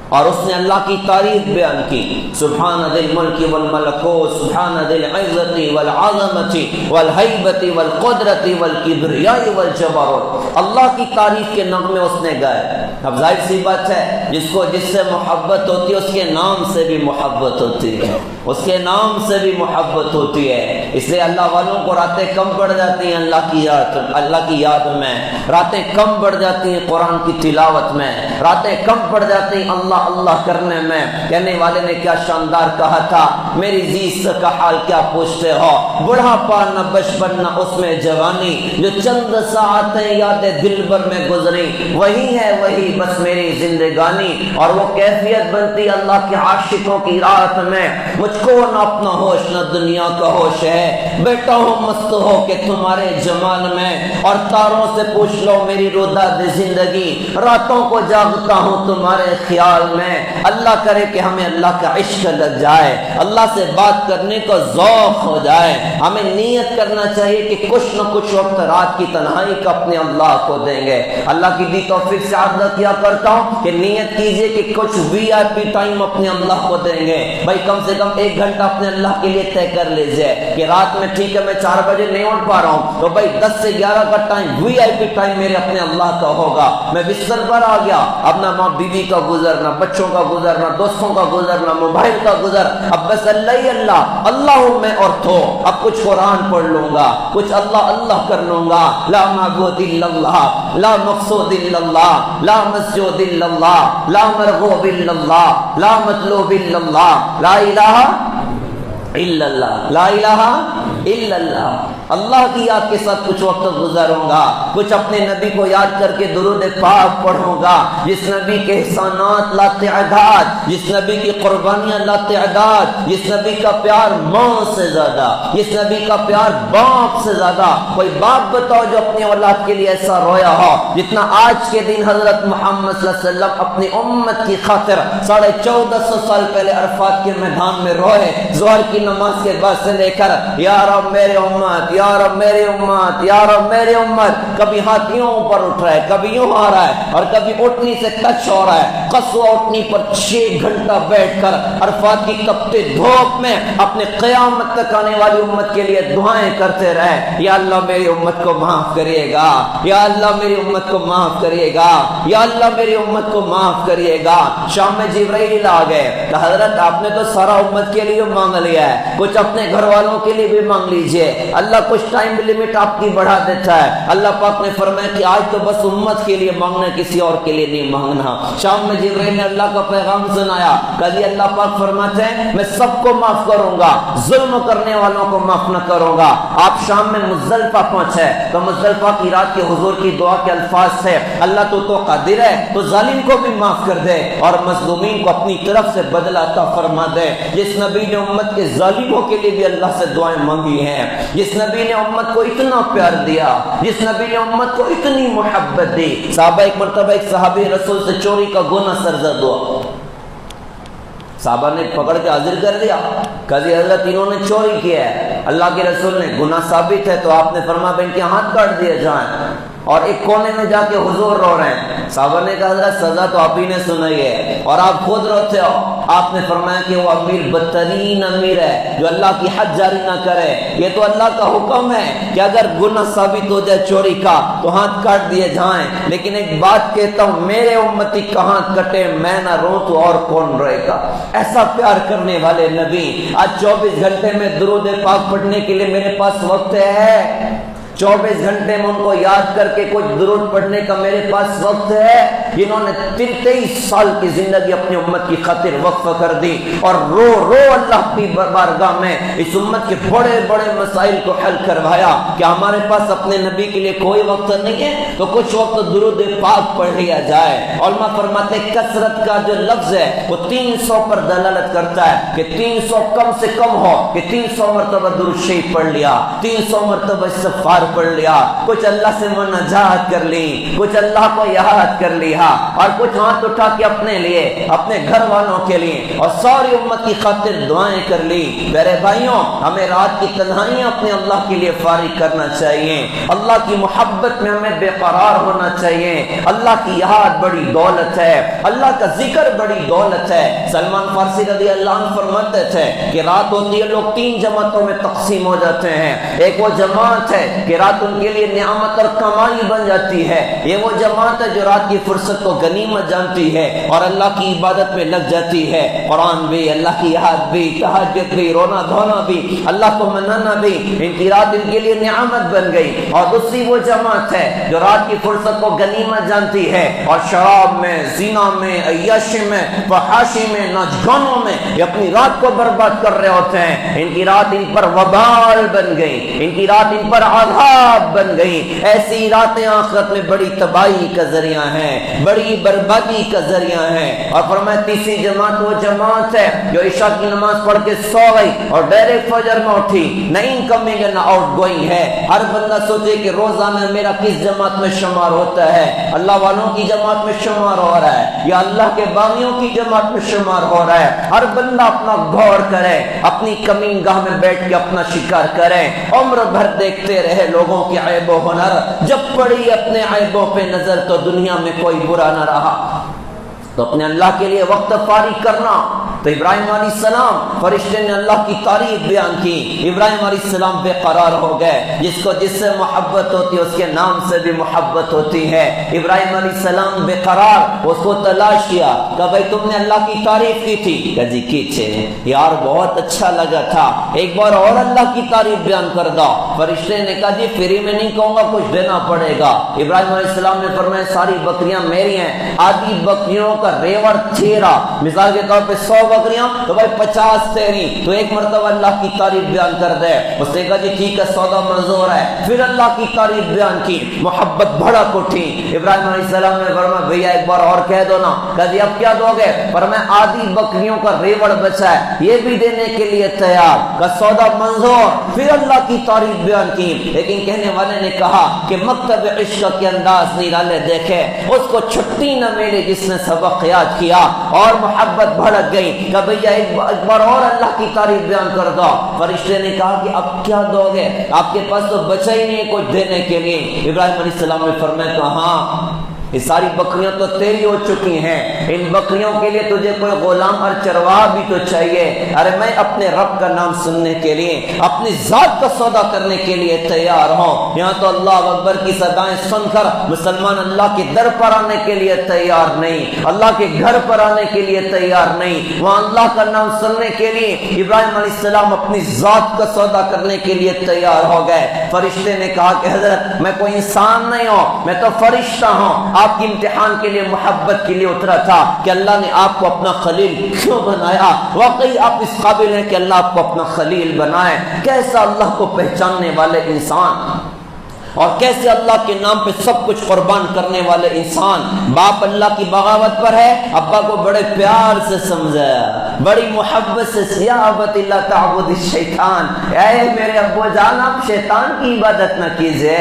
اور اس نے اللہ کی تعریف بیان کی، سبحان ذی الملک والملکوت، سبحان ذی العزت والعظمت والہیبت والقدرت والکبریاء والجبروت۔ اللہ کی تعریف کے نغمے اس نے گائے۔ اب ظاہر سی بات ہے، جس سے محبت ہوتی ہے اس کے نام سے بھی محبت ہوتی ہے، اس کے نام سے بھی محبت ہوتی ہے۔ اس لیے اللہ والوں کو راتیں کم پڑ جاتی ہیں اللہ کی یاد میں، راتیں کم پڑ جاتی ہیں قرآن کی تلاوت میں، راتیں کم پڑ جاتی ہیں اللہ اللہ کرنے میں۔ کہنے والے نے کیا شاندار کہا تھا، میری زیست کا حال کیا پوچھتے ہو، بڑھاپا نہ بچپن نہ اس میں جوانی، جو چند ساعتیں یاد دل بھر میں گزری، وہی ہے وہی بس میری زندگانی۔ اور وہ کیفیت بنتی اللہ کے عاشقوں کی رات میں، مجھ کو نہ اپنا ہوش نہ دنیا کا ہوش ہے، بیٹا ہوں مست ہو کہ تمہارے جمال میں، اور تاروں سے پوچھ لو میری روداد زندگی، راتوں کو جاگتا ہوں تمہارے خیال میں۔ اللہ کرے کہ ہمیں اللہ کا عشق لگ جائے، اللہ سے بات کرنے کو ذوق ہو جائے۔ ہمیں نیت کرنا چاہیے کہ کچھ نہ کچھ وقت رات کی تنہائی کا اپنے اللہ کو دیں گے۔ اللہ کی دی توفیق سے عرض کیا کرتا ہوں کہ نیت کیجئے کہ کچھ VIP ٹائم اپنے اللہ کو دیں گے۔ بھائی کم سے کم 1 گھنٹہ اپنے اللہ کے لیے طے کر لیجئے کہ رات میں ٹھیک ہے میں 4 بجے نہیں اٹھ پا رہا ہوں، تو بھائی 10 سے 11 کا ٹائم VIP ٹائم میرے اپنے اللہ کا ہوگا۔ میں بستر پر آ گیا، اب نہ ماں بیوی کا گزرنا، بچوں کا گزرنا، دوستوں کا گزرنا، موبائل کا گزر، اب بس اللہ ہی اللہ، اللہ ہوں میں اور تو اب کچھ قرآن پڑھ لوں گا، کچھ اللہ اللہ کر لوں گا۔ لا معبود الا اللہ، لا مقصود الا اللہ، لا مسجود الا اللہ، لا مرغوب الا اللہ، لا مطلوب الا اللہ، لا الہ الا اللہ، لا الہ الا اللہ۔ اللہ کی یاد کے ساتھ کچھ وقت گزاروں گا، کچھ اپنے نبی کو یاد کر کے درود پاک پڑھوں گا، جس نبی کے احسانات لا تعداد، جس نبی کی قربانیاں لا تعداد، جس نبی کا پیار ماں سے زیادہ، جس نبی کا پیار باپ سے زیادہ۔ کوئی باپ بتاؤ جو اپنی اولاد کے لیے ایسا رویا ہو جتنا آج کے دن حضرت محمد صلی اللہ علیہ وسلم اپنی امت کی خاطر 1450 سال پہلے عرفات کے میدان میں روئے، ظہر کی کی نماز کے بعد سے لے کر یا رب میرے امت، یا رب میرے امت، یا رب میرے امت، کبھی ہاتھیوں اوپر اٹھ رہا ہے، کبھی یوں آ رہا ہے، اور کبھی اٹھنی سے ٹچ ہو رہا ہے، قصوہ اٹھنی پر 6 گھنٹہ بیٹھ کر عرفات کی تپتے دھوپ میں اپنے قیامت تک آنے والی امت کے لیے دعائیں کرتے رہے، یا اللہ میری امت کو معاف کریے گا، یا اللہ میری امت کو معاف کریے گا، یا اللہ میری امت کو معاف کریے گا۔ شام میں جبرائیل آ گئے کہ حضرت آپ نے تو سارا امت کے لیے مانگ لیا ہے، کچھ اپنے گھر والوں کے لیے بھی مانگ لیجئے، اللہ کچھ ٹائم لمٹ آپ کی بڑھا دیتا ہے۔ اللہ پاک نے فرمایا کہ آج تو بس امت کے لیے مانگنا، کسی اور کے لیے نہیں مانگنا۔ شام میں جبرائیل نے اللہ کا پیغام سنایا، کہا اللہ پاک فرماتے ہیں میں سب کو معاف کروں گا، ظلم کرنے والوں کو معاف نہ کروں گا۔ آپ شام میں مزدلفہ پہنچے تو مزدلفہ کی رات کے حضور کی دعا کے الفاظ سے اللہ تو قادر ہے تو ظالم کو بھی معاف کر دے اور مظلومین کو اپنی طرف سے بدلہ عطا فرما دے۔ جس نبی نے امت کے ظالموں کے لیے بھی اللہ سے دعائیں مانگی ہیں، جس نبی نے امت کو اتنا پیار دیا، جس نبی نے امت کو اتنی محبت دی۔ صحابہ ایک مرتبہ ایک صحابی رسول سے چوری کا گناہ سرزد ہوا، صحابہ نے پکڑ کے حاضر کر دیا، کہا جی حضرت انہوں نے چوری کیا ہے۔ اللہ کے رسول نے گناہ ثابت ہے تو آپ نے فرمایا بھائی ان کے ہاتھ کاٹ دیے جائیں، اور ایک کونے میں جا کے حضور رو رہے ہیں۔ صحابہ نے کہا حضرت سزا تو آپ ہی نے سنائی ہے اور آپ خود روتے ہو۔ آپ نے فرمایا کہ وہ امیر بدترین امیر ہے جو اللہ کی حد جاری نہ کرے، یہ تو اللہ کا حکم ہے کہ اگر گناہ ثابت ہو جائے چوری کا تو ہاتھ کاٹ دیے جائیں، لیکن ایک بات کہتا ہوں میرے امتی کا ہاتھ کٹے میں نہ رو تو اور کون روئے گا۔ ایسا پیار کرنے والے نبی، آج 24 گھنٹے میں درود پاک پڑھنے کے لیے میرے پاس وقت ہے، 24 گھنٹے میں ان کو یاد کر کے کچھ درود پڑھنے کا میرے پاس وقت ہے، جنہوں نے 23 سال کی زندگی اپنی امت کی خاطر وقف کر دی اور رو رو اللہ کی بارگاہ میں اس امت کے بڑے بڑے مسائل کو حل کروایا۔ کہ ہمارے پاس اپنے نبی کے لیے کوئی وقت نہیں ہے تو کچھ وقت درود پاک پڑھ لیا جائے۔ علماء فرماتے ہیں کثرت کا جو لفظ ہے وہ 300 پر دلالت کرتا ہے کہ 300 کم سے کم ہو، کہ 300 مرتبہ درود شریف پڑھ لیا، 300 مرتبہ استغفار پڑھ لیا، کچھ اللہ سے مناجات کر لی، کچھ اللہ کو یاد کر لیا، اور کچھ ہاتھ اٹھا کے اپنے لیے، اپنے گھر والوں کے لیے اور ساری امت کی خاطر دعائیں کر لی۔ میرے بھائیوں ہمیں رات کی تنہائیاں اپنے اللہ کے لیے فارغ کرنا چاہیے، اللہ کی محبت میں ہمیں بے قرار ہونا چاہیے۔ اللہ کی یاد بڑی دولت ہے، اللہ کا ذکر بڑی دولت ہے۔ سلمان فارسی رضی اللہ عنہ فرماتے تھے کہ رات ہوتی ہے لوگ 3 جماعتوں میں تقسیم ہو جاتے ہیں، ایک وہ جماعت ہے کہ رات ان کے لیے نعمت اور کمائی بن جاتی ہے، یہ وہ جماعت ہے جو رات کی فرصت کو غنیمت جانتی ہے اور اللہ کی عبادت میں لگ جاتی ہے، قرآن بھی، اللہ کی یاد بھی، تہجد بھی، رونا دھونا بھی، اللہ کو منانا بھی، ان کی رات ان کے لیے نعمت بن گئی۔ اور دوسری وہ جماعت ہے جو رات کی فرصت کو غنیمت جانتی ہے اور شراب میں، زنا میں، عیاشی میں، فحاشی میں، ناچ گانوں میں یہ اپنی رات کو برباد کر رہے ہوتے ہیں، ان کی رات ان پر وبال بن گئی، ان کی رات ان پر عذاب بن گئی۔ ایسی راتیں آخرت میں بڑی تباہی کا ذریعہ ہیں، بڑی بربادی کا ذریعہ ہیں۔ اور فرمایا تیسری جماعت وہ جماعت ہے جو عشاء کی نماز پڑھ کے سو گئی اور ڈائریکٹ فجر میں اٹھی، نہ انکمنگ ہے نہ آؤٹ گوئنگ ہے۔ ہر بندہ سوچے کہ روزانہ میرا کس جماعت میں شمار ہوتا ہے، اللہ والوں کی جماعت میں شمار ہو رہا ہے یا اللہ کے باغیوں کی جماعت میں شمار ہو رہا ہے۔ ہر بندہ اپنا غور کرے، اپنی کمین گاہ میں بیٹھ کے اپنا شکار کرے، عمر بھر دیکھتے رہے لوگوں کے عیب و ہنر، جب پڑی اپنے عیبوں پہ نظر تو دنیا میں کوئی برا نہ رہا۔ تو اپنے اللہ کے لیے وقت فارغ کرنا۔ تو ابراہیم علیہ السلام فرشتے نے اللہ کی تعریف بیان کی، ابراہیم علیہ السلام بے قرار ہو گئے، جس سے محبت ہوتی ہے اس کے نام سے بھی محبت ہوتی ہے۔ ابراہیم علیہ السلام بے قرار، اس کو تلاش کیا کہ بھائی تم نے اللہ کی تعریف کی تھی، کہ جی کی تھے یار بہت اچھا لگا تھا، ایک بار اور اللہ کی تعریف بیان کر دو۔ فرشتے نے کہا جی فری میں نہیں کہوں گا، کچھ دینا پڑے گا۔ ابراہیم علیہ السلام نے فرمایا ساری بکریاں میری ہیں، آدھی بکریوں کا ریوڑ تھیرا، مثال کے طور پہ 100 بکریاں تو بھائی 50 تیری، تو ایک مرتبہ اللہ کی تعریف بیان کر دے۔ اس نے کہا جی ٹھیک ہے سودا منظور ہے، پھر اللہ کی تعریف بیان کی، محبت بھڑک اٹھی۔ ابراہیم علیہ السلام نے فرمایا بھیا ایک بار اور کہہ دو نا۔ کہا جی اب کیا دو گے؟ فرمایا آدھی بکریوں کا ریوڑ بچا ہے، یہ بھی دینے کے لیے تیار۔ کہا سودا منظور، پھر اللہ کی تعریف بیان کی۔ لیکن کہنے والے نے کہا کہ مکتب عشق کے انداز نرالے دیکھے، اس کو چھٹی نہ ملی جس نے سبق یاد کیا اور محبت بھڑک گئی۔ کہ بھیا ایک بار اور اللہ کی تعریف بیان کر دو۔ فرشتے نے کہا کہ اب کیا دو گے، آپ کے پاس تو بچا ہی نہیں کچھ دینے کے لیے۔ ابراہیم علیہ السلام نے فرمایا کہ ہاں، یہ ساری بکریاں تو تیری ہو چکی ہیں، ان بکریوں کے لیے تجھے کوئی غلام اور چرواہ بھی تو چاہیے۔ ارے میں اپنے رب کا نام سننے کے لیے، اپنی ذات کا سودا کرنے کے لیے تیار ہوں۔ یہاں تو اللہ اکبر کی صدائیں سن کر مسلمان اللہ کے در پر آنے کے لیے تیار نہیں، اللہ کے گھر پر آنے کے لیے تیار نہیں۔ وہاں اللہ کا نام سننے کے لیے ابراہیم علیہ السلام اپنی ذات کا سودا کرنے کے لیے تیار ہو گئے۔ فرشتے نے کہا کہ حضرت میں کوئی انسان نہیں ہوں، میں تو فرشتہ ہوں، آپ کی امتحان کے لیے محبت کے لیے اترا تھا کہ اللہ نے آپ کو اپنا خلیل کیوں بنایا؟ واقعی آپ اس قابل ہیں کہ اللہ آپ کو اپنا خلیل بنائے۔ کیسا اللہ کو پہچاننے والے انسان، اور کیسے اللہ کے نام پہ سب کچھ قربان کرنے والے انسان۔ باپ اللہ کی بغاوت پر ہے، ابا کو بڑے پیار سے سمجھایا، بڑی محبت سے، یا ابت لا تعبد الشیطان، اے میرے ابو جان آپ شیطان کی عبادت نہ کیجئے،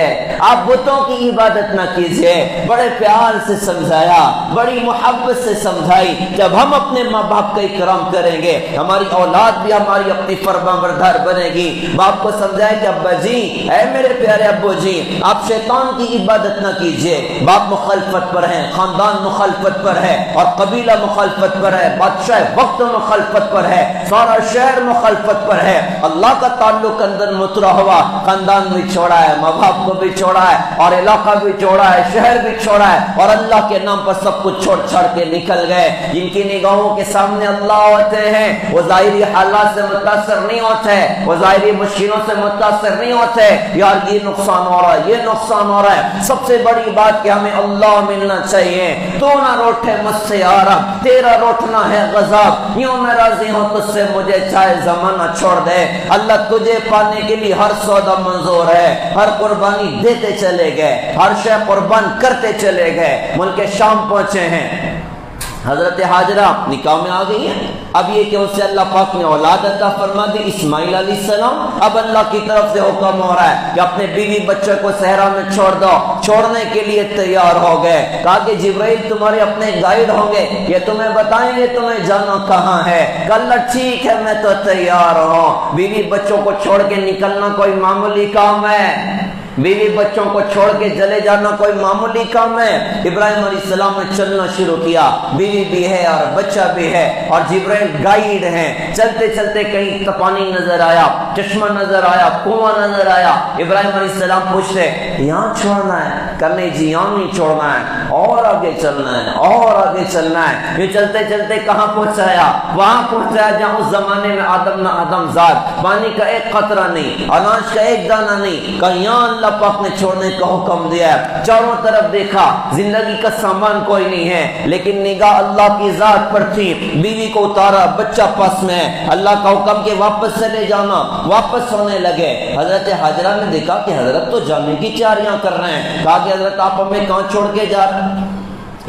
آپ بتوں کی عبادت نہ کیجئے۔ بڑے پیار سے سمجھایا، بڑی محبت سے سمجھائی۔ جب ہم اپنے ماں باپ کا اکرام کریں گے، ہماری اولاد بھی ہماری اپنی فرمانبردار بنے گی۔ باپ کو سمجھائے کہ ابا جی، اے میرے پیارے ابو جی، آپ شیطان کی عبادت نہ کیجئے۔ باپ مخالفت پر ہیں، خاندان مخالفت پر ہے، اور قبیلہ مخالفت پر ہے، بادشاہ وقت مخالفت پر ہے، سارا شہر مخالفت پر ہے۔ اللہ کا تعلق اندر مترا ہوا، خاندان بھی چھوڑا ہے، ماں باپ کو بھی چھوڑا ہے، اور علاقہ بھی چھوڑا ہے، شہر بھی چھوڑا ہے، اور اللہ کے نام پر سب کچھ چھوڑ چھاڑ کے نکل گئے۔ جن کی نگاہوں کے سامنے اللہ ہوتے ہیں، وہ ظاہری حالات سے متاثر نہیں ہوتے، وہ ظاہری مشکلوں سے متاثر نہیں ہوتے۔ یار یہ نقصان ہو رہا ہے، یہ نقصان ہو رہا ہے۔ سب سے بڑی بات کہ ہمیں اللہ ملنا چاہیے۔ تو نہ روٹھے مجھ سے یارا، تیرا روٹنا ہے غضب، یوں میں راضی ہوں تجھ سے، مجھے چاہے زمانہ چھوڑ دے۔ اللہ تجھے پانے کے لیے ہر سودا منظور ہے، ہر قربانی دیتے چلے گئے، ہر شے قربان کرتے چلے گئے۔ ملک شام پہنچے ہیں، حضرت حاجرہ نکاح میں آ گئی ہیں۔ اب یہ کہ اسے اللہ پاک نے اولاد عطا فرما دی، اسماعیل علیہ السلام۔ اب اللہ کی طرف سے حکم ہو رہا ہے کہ اپنے بیوی بچے کو صحرا میں چھوڑ دو۔ چھوڑنے کے لیے تیار ہو گئے۔ کہا کہ جبرائیل تمہارے اپنے گائیڈ ہوں گے، یہ تمہیں بتائیں گے تمہیں جانا کہاں ہے۔ اللہ ٹھیک ہے میں تو تیار ہوں۔ بیوی بچوں کو چھوڑ کے نکلنا کوئی معمولی کام ہے؟ بیوی بچوں کو چھوڑ کے چلے جانا کوئی معمولی کام ہے؟ ابراہیم علیہ السلام نے چلنا شروع کیا، بیوی بھی ہے اور بچہ بھی ہے، اور جبرائیل گائیڈ ہیں۔ چلتے چلتے کہیں پانی نظر آیا، چشمہ نظر آیا، کنواں نظر آیا۔ ابراہیم علیہ السلام پوچھتے یہاں چھوڑنا ہے؟ کرنے جی یہاں نہیں چھوڑنا ہے، اور آگے چلنا ہے، اور آگے چلنا ہے۔ یہ چلتے چلتے کہاں پہنچایا؟ وہاں پہنچایا جہاں اس زمانے میں آدم نہ آدم زاد، پانی کا ایک قطرہ نہیں، اناج کا ایک دانہ نہیں۔ کہ یہاں اللہ پاک نے چھوڑنے کا حکم دیا ہے۔ چاروں طرف دیکھا، زندگی کا سامان کوئی نہیں ہے، لیکن نگاہ اللہ کی ذات پر تھی۔ بیوی کو اتارا، بچہ پاس میں ہے، اللہ کا حکم کہ واپس چلے جانا۔ واپس ہونے لگے، حضرت حاجرہ نے دیکھا کہ حضرت تو جانے کی تیاریاں کر رہے ہیں۔ کہا کہ حضرت آپ ہمیں کہاں چھوڑ کے جا رہے ہیں؟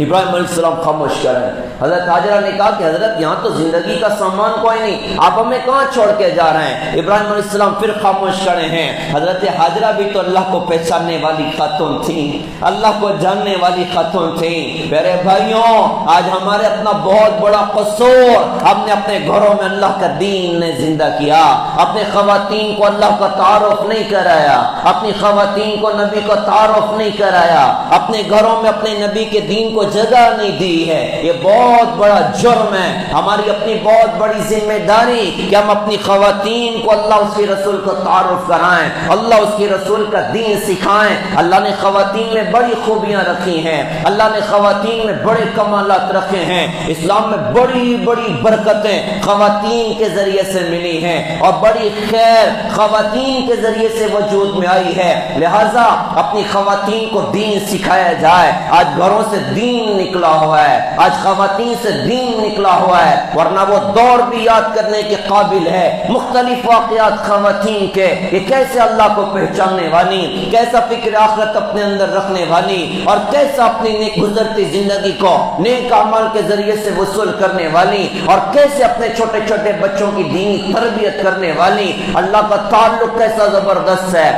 ابراہیم علیہ السلام خاموش کریں۔ حضرت حاجرہ نے کہا کہ حضرت یہاں تو زندگی کا سامان کوئی نہیں، آپ ہمیں کہاں چھوڑ کے جا رہے ہیں؟ ابراہیم علیہ السلام پھر خاموش کرے ہیں۔ حضرت حاجرہ بھی تو اللہ کو پہچاننے والی خاتون تھیں، اللہ کو جاننے والی خاتون تھیں۔ میرے بھائیوں، آج ہمارے اپنا بہت بڑا قصور، ہم نے اپنے گھروں میں اللہ کا دین نے زندہ کیا، اپنے خواتین کو اللہ کا تعارف نہیں کرایا، اپنی خواتین کو نبی کا تعارف نہیں کرایا، اپنے گھروں میں اپنے نبی کے دین کو جگہ نہیں دی ہے۔ یہ بہت بڑا جرم ہے، ہماری اپنی بہت بڑی ذمہ داری کہ ہم اپنی خواتین کو اللہ اس کے رسول کو تعارف کرائیں، اللہ اس کے رسول کا دین سکھائیں۔ اللہ نے خواتین میں بڑی خوبیاں رکھی ہیں، اللہ نے خواتین میں بڑے کمالات رکھے ہیں۔ اسلام میں بڑی بڑی برکتیں خواتین کے ذریعے سے ملی ہیں، اور بڑی خیر خواتین کے ذریعے سے وجود میں آئی ہے۔ لہٰذا اپنی خواتین کو دین سکھایا جائے۔ آج گھروں سے دین نکلا ہوا ہے، آج خواتین سے دین نکلا ہوا ہے، ورنہ وہ دور بھی یاد کرنے کے قابل ہے۔ مختلف واقعات خواتین کے، یہ کیسے اللہ کو پہچاننے والی، کیسا فکر آخرت اپنے اندر رکھنے والی، اور کیسا اپنی نیک گزرتی زندگی کو نیک اعمال کے ذریعے سے وصول کرنے والی، اور کیسے اپنے چھوٹے چھوٹے بچوں کی دینی تربیت کرنے والی۔ اللہ کا تعلق کیسا زبردست ہے۔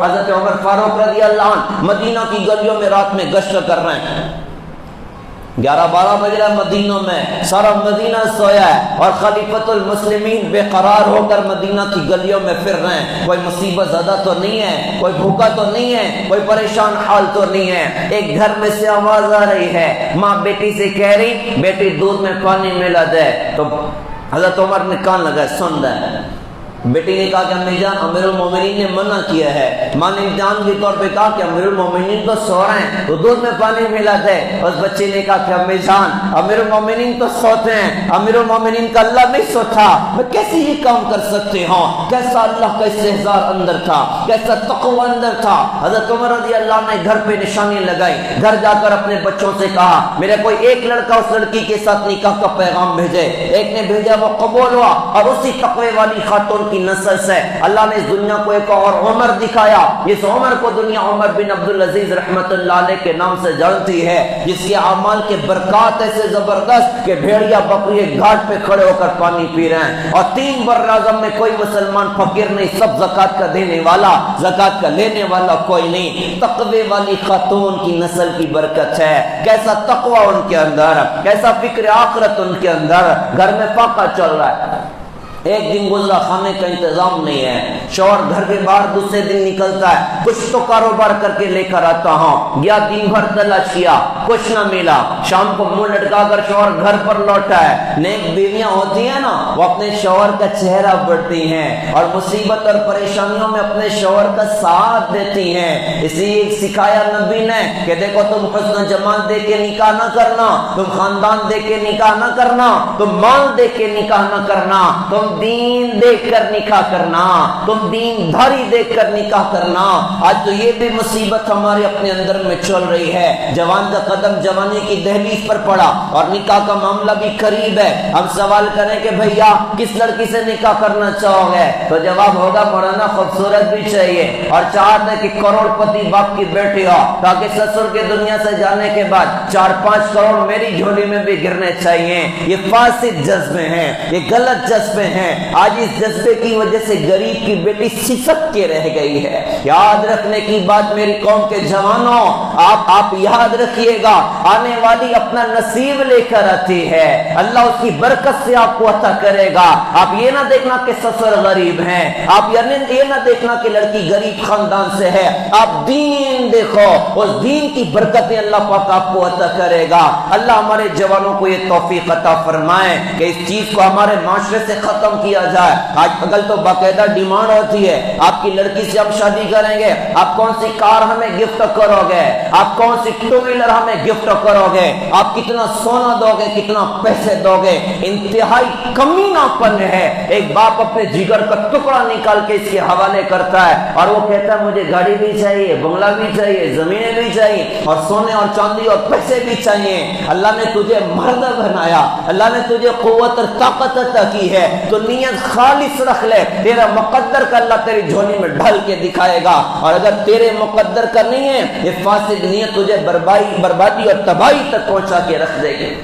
حضرت عمر فاروق رضی اللہ عنہ مدینہ کی گلیوں میں رات میں گشت کر رہے ہیں، 11-12 بج رہا مدینوں میں، سارا مدینہ سویا ہے اور خلیفۃ المسلمین بے قرار ہو کر مدینہ کی گلیوں میں پھر رہے ہیں۔ کوئی مصیبت زدہ تو نہیں ہے، کوئی بھوکا تو نہیں ہے، کوئی پریشان حال تو نہیں ہے۔ ایک گھر میں سے آواز آ رہی ہے، ماں بیٹی سے کہہ رہی بیٹی دودھ میں پانی ملا دے، تو حضرت عمر نے کان لگا سن رہا ہے۔ بیٹی نے کہا کہ امی جان امیر المومنین نے منع کیا ہے۔ ماں نے امتحان کے طور پہ کہا کہ امیر المومنین تو سو رہے ہیں تو دودھ میں پانی ملا دے۔ اس بچے نے کہا کہ امی جان امیر المومنین تو سوتے ہیں، امیر المومنین کا اللہ نہیں سوتا، میں کیسے یہ کام کر سکتے ہوں؟ کیسا اللہ کا استحضار اندر تھا، کیسا تقوی اندر تھا۔ حضرت عمر رضی اللہ عنہ نے گھر پہ نشانی لگائی، گھر جا کر اپنے بچوں سے کہا میرے کوئی ایک لڑکا اس لڑکی کے ساتھ نکاح کا پیغام بھیجے۔ ایک نے بھیجا، وہ قبول ہوا اور اسی تقوی والی خاتون کی نسل سے اللہ نے اس دنیا کو ایک اور عمر دکھایا۔ اس عمر کو دنیا عمر بن عبدالعزیز رحمت اللہ علیہ کے نام سے جانتی ہے، جس کے اعمال کے برکات ایسے زبردست کہ بھیڑیا بکری گھاٹ پہ کھڑے ہو کر پانی پی رہے ہیں، اور 3 بر اعظم میں کوئی مسلمان فقیر نہیں، سب زکات کا دینے والا، زکات کا لینے والا کوئی نہیں۔ تقوی والی خاتون کی نسل کی برکت ہے۔ کیسا تقوی ان کے اندر، کیسا فکر آخرت ان کے اندر۔ گھر میں فاقہ چل رہا ہے، ایک دن گزرا کھانے کا انتظام نہیں ہے، شوہر گھر کے باہر دوسرے دن نکلتا ہے کچھ تو کاروبار کر کے لے کر آتا ہوں، گیا دن بھر تلاش کیا کچھ نہ ملا، شام کو منہ لٹکا کر شوہر گھر پر لوٹا ہے۔ نیک بیویاں ہوتی ہیں نا، وہ اپنے شوہر کا چہرہ بڑھتی ہیں اور مصیبت اور پریشانیوں میں اپنے شوہر کا ساتھ دیتی ہیں۔ اسی سکھایا نبی نے کہ دیکھو تم حسن جمال دے کے نکاح نہ کرنا، تم خاندان دے کے نکاح نہ کرنا، تم مال دے کے نکاح نہ کرنا، تم دین دیکھ کر نکاح کرنا، تم دین دھاری دیکھ کر نکاح کرنا۔ آج تو یہ بھی مصیبت ہمارے اپنے اندر میں چل رہی ہے، جوان کا قدم جوانی کی دہلیز پر پڑا اور نکاح کا معاملہ بھی قریب ہے۔ ہم سوال کریں کہ بھیا کس لڑکی سے نکاح کرنا چاہو گے، تو جواب ہوگا مولانا خوبصورت بھی چاہیے اور چاہتے کہ کروڑ پتی باپ کی بیٹی ہو تاکہ سسر کے دنیا سے جانے کے بعد 4-5 کروڑ میری جھولی میں بھی گرنے چاہیے۔ یہ فاسد جذبے ہیں، یہ غلط جذبے ہیں۔ آج اس جذبے کی وجہ سے غریب کی بیٹی سسک کے رہ گئی ہے۔ یاد رکھنے کی بات میری قوم کے جوانوں، آپ یاد رکھیے گا، آنے والی اپنا نصیب لے کر آتی ہے، اللہ اس کی برکت سے آپ کو عطا کرے گا۔ آپ یہ نہ دیکھنا کہ سسر غریب ہیں، آپ یہ نہ دیکھنا کہ لڑکی غریب خاندان سے ہے، آپ دین دیکھو، اس دین کی برکتیں اللہ پاک آپ کو عطا کرے گا۔ اللہ ہمارے جوانوں کو یہ توفیق عطا فرمائے کہ اس چیز کو ہمارے معاشرے سے ختم کیا جائے۔ آج کل تو باقاعدہ ڈیمانڈ ہوتی ہے، آپ کی لڑکی سے ہم شادی کریں گے، آپ کون سی کار ہمیں گفٹ کرو گے، آپ کون سی 2 ویلر ہمیں گفٹ کرو گے، آپ کتنا سونا دو گے، کتنا پیسے دو گے۔ انتہائی کمینہ پن ہے۔ ایک باپ اپنے جگر کا ٹکڑا نکال کے اس کے حوالے کرتا ہے اور وہ کہتا ہے مجھے گاڑی بھی چاہیے، بنگلہ بھی چاہیے، زمینیں بھی چاہیے اور سونے اور چاندی اور پیسے بھی چاہیے۔ اللہ نے تجھے مرد بنایا، اللہ نے تجھے قوت اور طاقت عطا کی ہے، تو نیت خالص رکھ لے، تیرا مقدر کا اللہ تیری جھولی میں ڈھل کے دکھائے گا، اور اگر تیرے مقدر کا نہیں ہے یہ فاسد نیت تجھے بربادی اور تباہی تک پہنچا کے رکھ دے گی۔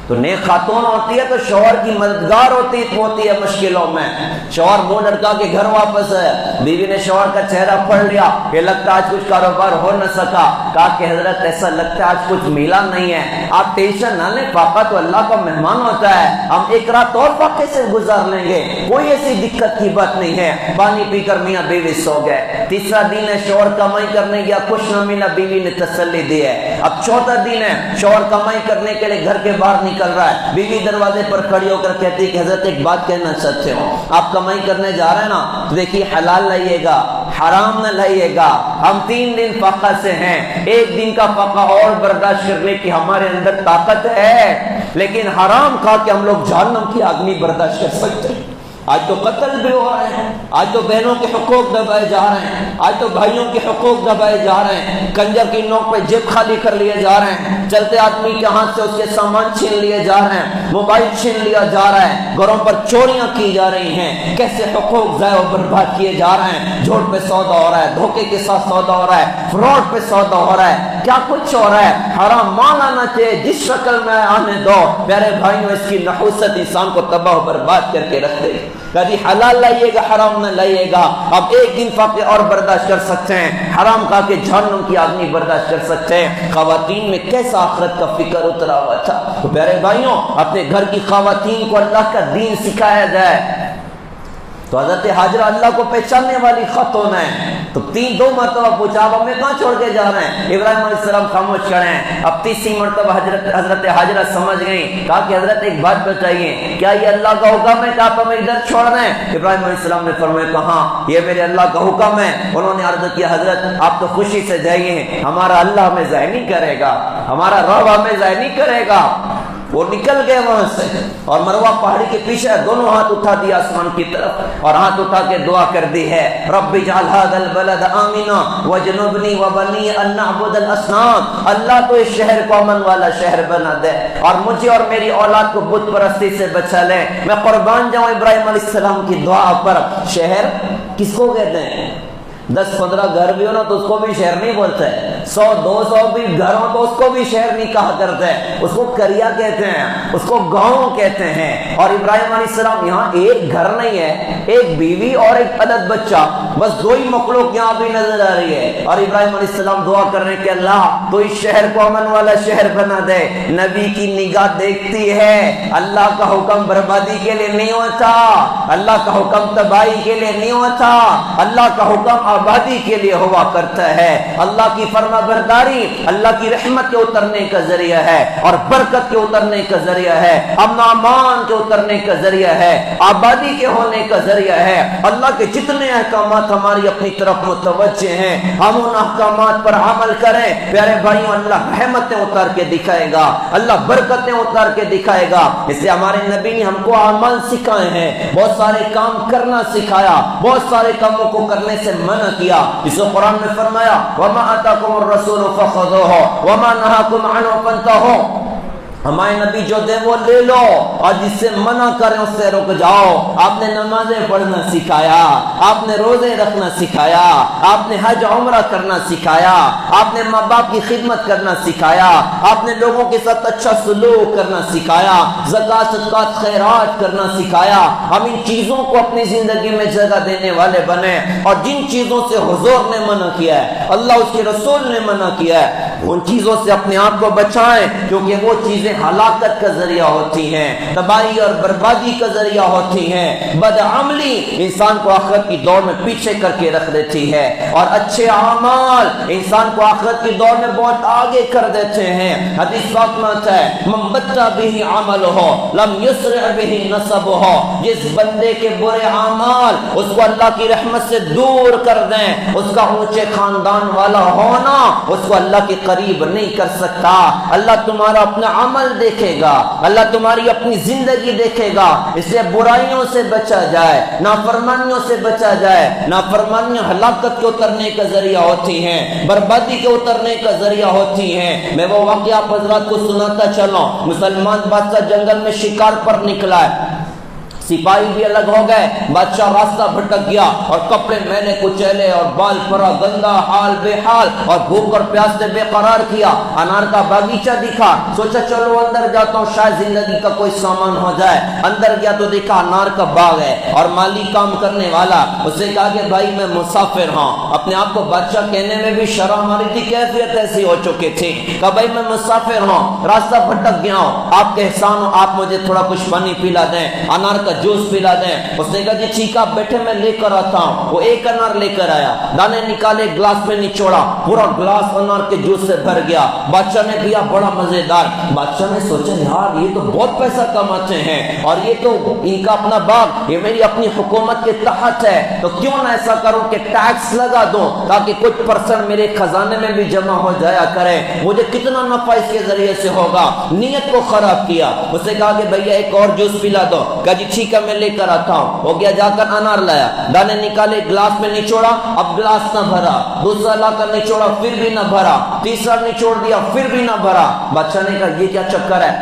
تو نیک خاتون ہوتی ہے تو شوہر کی مددگار ہوتی ہے مشکلوں میں۔ شوہر منہ لٹکا کے گھر واپس ہے، بیوی نے شوہر کا چہرہ پڑھ لیا کہ لگتا آج کچھ کاروبار ہو نہ سکا، کہا کہ حضرت ایسا لگتا ہے آج کچھ ملا نہیں ہے، آپ ٹینشن نہ لیں، فاقہ تو اللہ کا مہمان ہوتا ہے، ہم ایک رات اور فاقے سے گزار لیں گے، کوئی ایسی دقت کی بات نہیں ہے۔ پانی پی کر میاں بیوی سو گئے۔ تیسرا دن ہے، شوہر کمائی کرنے گیا، کچھ نہ ملا، بیوی نے تسلی دی ہے۔ اب چوتھا دن ہے، شوہر کمائی کرنے کے لیے گھر کے باہر نکل رہا ہے، بیوی دروازے پر کھڑی ہو کر کہتی ہے کہ حضرت ایک بات کہنا چاہتے ہو، آپ کمائی کرنے جا رہے ہیں نا تو دیکھیے حلال لائیے گا، حرام نہ لائیے گا، ہم 3 دن فاقہ سے ہیں، ایک دن کا فاقہ اور برداشت کرنے کی ہمارے اندر طاقت ہے، لیکن حرام کھا کے ہم لوگ جہنم کی آگ نہیں برداشت کر سکتے۔ آج تو قتل بھی ہو رہے ہیں، آج تو بہنوں کے حقوق دبائے جا رہے ہیں، آج تو بھائیوں کے حقوق دبائے جا رہے ہیں، کنجر کی نوک پہ جیب خالی کر لیے جا رہے ہیں، چلتے آدمی کے ہاتھ سے اس کے سامان چھین لیے جا رہے ہیں، موبائل چھین لیا جا رہا ہے، گھروں پر چوریاں کی جا رہی ہیں، کیسے حقوق ضائع و برباد کیے جا رہے ہیں، جھوٹ پہ سودا ہو رہا ہے، دھوکے کے ساتھ سودا ہو رہا ہے، فراڈ پہ سودا ہو رہا ہے، کیا کچھ ہو رہا ہے۔ حرام مال آنا چاہیے، جس شکل میں آنے دو، پیارے بھائیوں اس کی نحوست انسان کو تباہ و برباد کر کے رکھ دے۔ کبھی حلال لائیے گا، حرام نہ لائیے گا. اب ایک دن فقر اور برداشت کر سکتے ہیں, حرام کھا کے جہنم کی آگ نہیں برداشت کر سکتے ہیں. خواتین میں کیسا آخرت کا فکر اترا ہوا تھا. تو پیارے بھائیوں, اپنے گھر کی خواتین کو اللہ کا دین سکھایا جائے. تو حضرت حاجرہ اللہ کو پہچاننے والی خاتون ہے. تو دو مرتبہ پوچھا, اب ہمیں کہاں چھوڑ کے جا رہے ہیں؟ ابراہیم علیہ السلام خاموش کھڑے ہیں. اب تیسری مرتبہ حضرت حاجرہ سمجھ گئی. کہا کہ حضرت ایک بات بتائیے, کیا یہ اللہ کا حکم ہے کہ آپ ہمیں ادھر چھوڑ رہے ہیں؟ ابراہیم علیہ السلام نے فرمایا, کہاں, یہ میرے اللہ کا حکم ہے. انہوں نے عرض کیا, حضرت آپ تو خوشی سے جائیے, ہمارا اللہ ہمیں ضائع نہیں کرے گا, ہمارا رب ہمیں ضائع نہیں کرے گا. وہ نکل گئے وہاں سے اور مروہ پہاڑی کے پیچھے دونوں ہاتھ اٹھا دیا آسمان کی طرف اور ہاتھ اٹھا کے دعا کر دی ہے, رب اجعل هذا البلد آمنا واجنبنی وبنی ان نعبد الاصنام. اللہ تو اس شہر کو امن والا شہر بنا دے اور مجھے اور میری اولاد کو بت پرستی سے بچا لے. میں قربان جاؤں ابراہیم علیہ السلام کی دعا پر. شہر کس کو کہتے ہیں؟ 10-15 گھر بھی ہو نا تو اس کو بھی شہر نہیں بولتے, 100-200 بھی گھر ہو تو اس کو بھی شہر نہیں کہا کرتے, اس کو کریا کہتے ہیں, اس کو گاؤں کہتے ہیں. اور ابراہیم علیہ السلام یہاں ایک گھر نہیں ہے, ایک بیوی اور ایک عدد بچہ, بس 2 ہی مخلوق یہاں بھی نظر آ رہی ہے. اور ابراہیم علیہ السلام دعا کر رہے ہیں کہ اللہ تو اس شہر کو امن والا شہر بنا دے. نبی کی نگاہ دیکھتی ہے, اللہ کا حکم بربادی کے لیے نہیں ہوتا, اللہ کا حکم تباہی کے لیے نہیں ہوتا, اللہ کا حکم آبادی کے لیے ہوا کرتا ہے. اللہ کی فرما برداری اللہ کی رحمت کے اترنے کا ذریعہ ہے اور برکت کے اترنے کا ذریعہ ہے, امن امان کے اترنے کا ذریعہ ہے, آبادی کے ہونے کا ذریعہ ہے. اللہ کے جتنے احکامات ہماری اپنی طرف متوجہ ہیں, ہم ان احکامات پر عمل کریں. پیارے بھائیوں, اللہ رحمتیں اتار کے دکھائے گا, اللہ برکتیں اتار کے دکھائے گا. اس لیے ہمارے نبی نے ہم کو عمل سکھائے ہیں, بہت سارے کام کرنا سکھایا, بہت سارے کاموں کو کرنے سے منع کیا. اس کو قرآن میں فرمایا, وَمَا آتَاكُمُ الرَّسُولُ فَخُذُوهُ وَمَا نَهَاكُمْ عَنْهُ فَانْتَهُوا. ہمارے نبی جو دے وہ لے لو اور جس سے منع کریں اس سے رک جاؤ. آپ نے نمازیں پڑھنا سکھایا, آپ نے روزے رکھنا سکھایا, آپ نے حج عمرہ کرنا سکھایا, آپ نے ماں باپ کی خدمت کرنا سکھایا, آپ نے لوگوں کے ساتھ اچھا سلوک کرنا سکھایا, زکوٰۃ صدقات خیرات کرنا سکھایا. ہم ان چیزوں کو اپنی زندگی میں جگہ دینے والے بنے اور جن چیزوں سے حضور نے منع کیا ہے, اللہ اس کے رسول نے منع کیا ہے, ان چیزوں سے اپنے آپ کو بچائیں, کیونکہ وہ چیزیں ہلاکت کا ذریعہ ہوتی ہیں, تباہی اور بربادی کا ذریعہ ہوتی ہیں. بدعملی انسان کو آخرت کی دوڑ میں پیچھے کر کے رکھ دیتی ہے اور اچھے اعمال انسان کو آخرت کی دوڑ میں بہت آگے کر دیتے ہیں. حدیث پاک میں آتا ہے, من بطا به عملہ لم یسرع به نسبہ. جس بندے کے برے اعمال اس کو اللہ کی رحمت سے دور کر دیں, اس کا اونچے خاندان والا ہونا اس کو اللہ کے قریب نہیں کر سکتا. اللہ تمہارا اپنا عمل دیکھے گا, اللہ تمہاری اپنی زندگی دیکھے گا. اس لیے برائیوں سے بچا جائے, نافرمانیوں سے بچا جائے. نافرمانیاں ہلاکت کے اترنے کا ذریعہ ہوتی ہیں, بربادی کے اترنے کا ذریعہ ہوتی ہیں. میں وہ واقعہ آپ حضرات کو سناتا چلوں. مسلمان بادشاہ جنگل میں شکار پر نکلا ہے, سپاہی بھی الگ ہو گئے, بادشاہ راستہ بھٹک گیا اور کپڑے میلے کچیلے اور بال پرا گندا حال بے حال اور بھوک اور پیاس سے بے قرار کیا. انار کا باغیچہ دکھا, سوچا چلو اندر جاتا ہوں شاید زندگی کا کوئی سامان ہو جائے. اندر گیا تو دیکھا انار کا باغ ہے اور مالی کام کرنے والا. اس نے کہا کہ بھائی میں مسافر ہوں. اپنے آپ کو بادشاہ کہنے میں بھی شرم آ رہی تھی, کیفیت ایسی ہو چکی تھی. کہا بھائی میں مسافر ہوں, راستہ بھٹک گیا ہوں, آپ کے احسان ہو, آپ مجھے تھوڑا کچھ پانی پلا دیں, انار کا جوس پلا دیں. اس نے کہا جی ٹھیک ہے بیٹھے میں لے کر آتا ہوں. وہ ایک انار لے کر آیا, دانے نکالے, گلاس میں نچوڑا, پورا گلاس انار کے جوس سے بھر گیا. بادشاہ نے پیا, بڑا مزیدار. بادشاہ نے سوچا یار یہ تو بہت پیسہ کماتے ہیں اور یہ تو ان کا اپنا باغ, یہ میری اپنی حکومت کے تحت ہے, تو کیوں نہ ایسا کروں کہ ٹیکس لگا دوں تاکہ کچھ پرسنٹ میرے خزانے میں بھی جمع ہو جایا کرے, مجھے کتنا نفع اس کے ذریعے سے ہوگا. نیت کو خراب کیا. اس نے کہا کہ بھیا ایک اور جوس پلا دو. کہا جی ٹھیک ہے میں لے کر آتا ہوں. ہو گیا, جا کر انار لایا, دانے نکالے, گلاس میں نچوڑا, اب گلاس نہ بھرا. دوسرا لا کر نچوڑا, پھر بھی نہ بھرا. تیسرا نچوڑ دیا, پھر بھی نہ بھرا. بادشاہ نے کہا یہ کیا چکر ہے,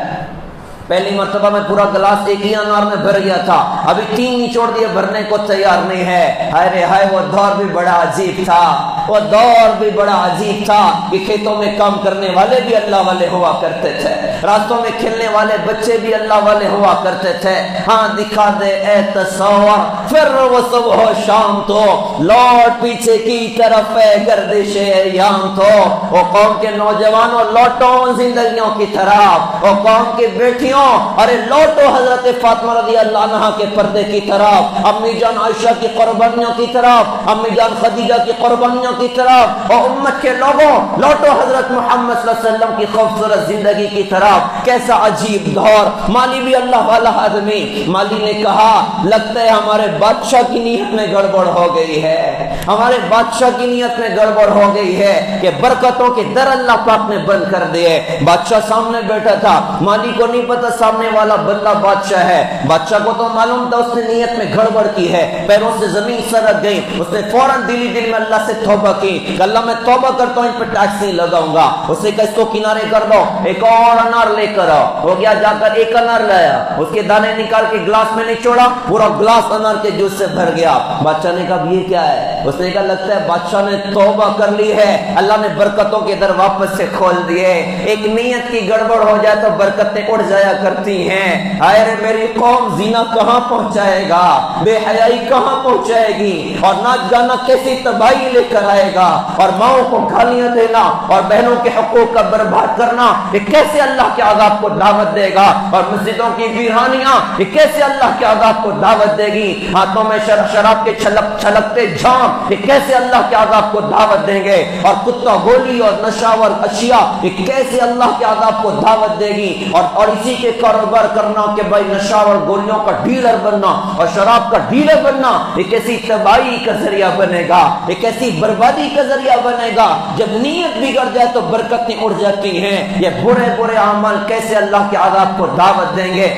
پہلی مرتبہ میں پورا گلاس ایک ہی انار میں بھر گیا تھا، ابھی 3 نچوڑ دیے، بھرنے کو تیار نہیں ہے۔ ہائے رے ہائے، وہ دور بھی بڑا عجیب تھا، وہ دور بھی بڑا عجیب تھا کہ کھیتوں میں کام کرنے والے بھی اللہ والے ہوا کرتے تھے، راستوں میں کھیلنے والے بچے بھی اللہ والے ہوا کرتے تھے۔ ہاں دکھا دے اے تصور، پھر وہ صبح و شام تو لوٹ پیچھے کی طرف ہے، گردش ایام تو وہ قوم کے نوجوانوں لوٹو زندگیوں کی طرف، وہ قوم کی بیٹیوں ارے لوٹو حضرت فاطمہ رضی اللہ عنہا کے پردے کی طرف، امی جان عائشہ کی قربانیوں کی طرف، امی جان خدیجہ کی قربانیوں کی طرف، اور امت کے لوگوں لوٹو حضرت محمد صلی اللہ علیہ وسلم کی خوبصورت زندگی کی طرف۔ کیسا عجیب دور۔ مالی بھی اللہ والا آدمی، مالی نے کہا لگتا ہے ہمارے بادشاہ کی نیت میں گڑبڑ ہو گئی ہے، ہمارے بادشاہ کی نیت میں گڑبڑ ہو گئی ہے کہ برکتوں کے در اللہ پاک نے بند کر دیے۔ بادشاہ سامنے بیٹھا تھا، مالی کو نہیں پتا سامنے والا بندہ بادشاہ ہے، بادشاہ کو تو معلوم تھا اس نے نیت میں گڑبڑ کی ہے، پیروں سے زمین سرک گئی، اس نے فوراً دل میں اللہ سے توبہ کی کہ اللہ میں توبہ کرتا ہوں، ان پہ ٹیکس نہیں لگاؤں گا۔ اسے کہا اس کو کنارے کر دو، ایک اور انار لے کر آؤ۔ ہو گیا، جا کر ایک انار لایا، اس کے دانے نکال کے گلاس میں نہیں چھوڑا، پورا گلاس انار کے جوس سے بھر گیا۔ بادشاہ نے کہا یہ کیا ہے؟ اس نے کہا لگتا ہے بادشاہ نے توبہ کر لی ہے، اللہ نے برکتوں کے در واپس سے کھول دیے۔ ایک نیت کی گڑبڑ ہو جائے تو برکتیں اڑ جایا کرتی ہیں۔ ہائے رے میری قوم، زنا کہاں پہنچائے گا، بے حیائی کہاں پہنچائے گی، اور نہ جانا کیسی تباہی لے کر آئے گا، اور ماؤں کو گالیاں دینا اور بہنوں کے حقوق کا برباد کرنا یہ کیسے اللہ کے عذاب کو دعوت دے گا، اور مسجدوں کی ویرانیاں یہ کیسے اللہ کے عذاب کو دعوت دے گی، ہاتھوں میں شراب کے چھلکتے جام یہ کیسے اللہ کے عذاب کو دعوت دیں گے، اور کتا گولی اور نشاور اشیاء یہ کیسے اللہ کے عذاب کو دعوت دے گی، اور اسی کے کاروبار کرنا کہ بھائی نشاور گولیوں کا ڈیلر بننا اور شراب کا ڈیلر بننا یہ کیسی تباہی کا ذریعہ بنے گا، یہ کیسی بربادی کا ذریعہ بنے گا۔ جب نیت بگڑ جائے تو برکتیں اڑ جاتی ہیں۔ یہ برے برے اعمال کیسے اللہ کے عذاب کو دعوت دیں گے۔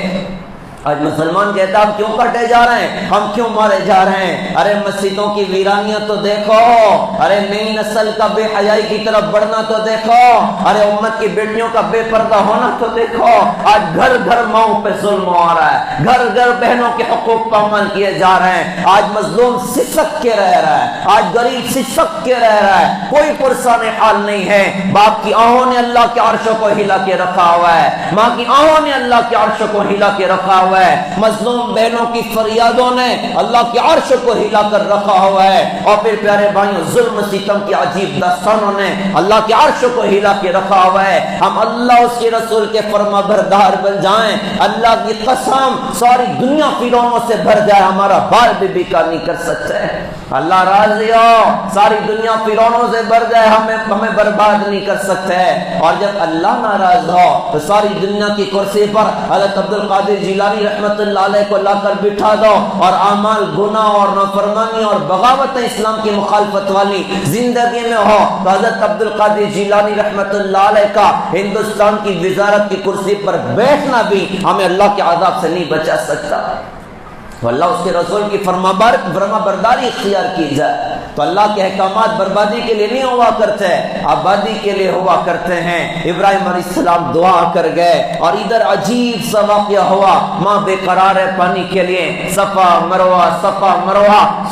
آج مسلمان کہتا ہم کیوں کٹے جا رہے ہیں، ہم کیوں مارے جا رہے ہیں؟ ارے مسجدوں کی ویرانیاں تو دیکھو، ارے نئی نسل کا بے حیائی کی طرف بڑھنا تو دیکھو، ارے امت کی بیٹیوں کا بے پردہ ہونا تو دیکھو۔ آج گھر گھر ماؤں پہ ظلم ہو رہا ہے، گھر گھر بہنوں کے حقوق پامال کیے جا رہے ہیں۔ آج مظلوم سسک کے رہ رہا ہے، آج غریب سسک کے رہ رہا ہے، کوئی پرسان حال نہیں ہے۔ باپ کی آہوں نے اللہ کے عرش کو ہلا کے رکھا ہوا ہے، ماں کی آہوں نے اللہ کے عرش کو ہلا کے رکھا ہوا ہے، مظلوم بہنوں کی فریادوں نے اللہ کے عرش کو ہلا کر رکھا ہوا ہے، اور پھر پیارے بھائیوں ظلم ستم کی عجیب داستانوں نے اللہ کے عرش کو ہلا کے رکھا ہوا ہے۔ ہم اللہ اس کے رسول کے فرما بردار بن جائیں، اللہ کی قسم ساری دنیا فرعونوں سے بھر جائے ہمارا بال بھی بیکار نہیں کر سکتے۔ اللہ راضی ہو، ساری دنیا فرعونوں سے بھر جائے ہمیں برباد نہیں کر سکتے، اور جب اللہ ناراض ہو تو ساری دنیا کی کرسی پر حضرت عبد القادر جیلانی رحمت اللہ علیہ کو لا کر بٹھا دو، اور اعمال گناہ اور نافرمانی اور بغاوت اسلام کی مخالفت والی زندگی میں ہو تو حضرت عبد القادر جیلانی رحمت اللہ علیہ کا ہندوستان کی وزارت کی کرسی پر بیٹھنا بھی ہمیں اللہ کے عذاب سے نہیں بچا سکتا۔ تو اللہ اس کے رسول کی فرما برداری اختیار کی جائے تو اللہ کے احکامات بربادی کے لیے نہیں ہوا کرتے، آبادی کے لیے ہوا کرتے ہیں۔ ابراہیم علیہ السلام دعا کر گئے اور ادھر عجیب سا واقعہ ہوا، ماں بے قرار ہے پانی کے لیے، صفا مروہ